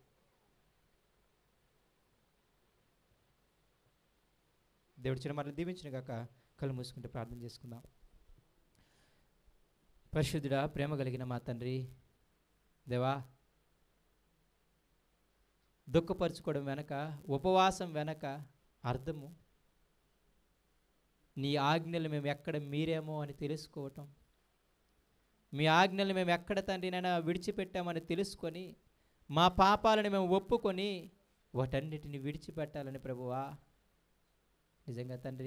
దేవుడు చిన్న మాటలు దీవించిన గాక. కళ్ళు మూసుకుంటే ప్రార్థన చేసుకుందాం. పరిశుద్ధుడా, ప్రేమ కలిగిన మా తండ్రి, దేవా, దుఃఖపరుచుకోవడం వెనక, ఉపవాసం వెనక అర్థము నీ ఆజ్ఞలు మేము ఎక్కడ మీరేమో అని తెలుసుకోవటం, మీ ఆజ్ఞలు మేము ఎక్కడ తండ్రినైనా విడిచిపెట్టామని తెలుసుకొని మా పాపాలను మేము ఒప్పుకొని వాటన్నిటిని విడిచిపెట్టాలని ప్రభువా, నిజంగా తండ్రి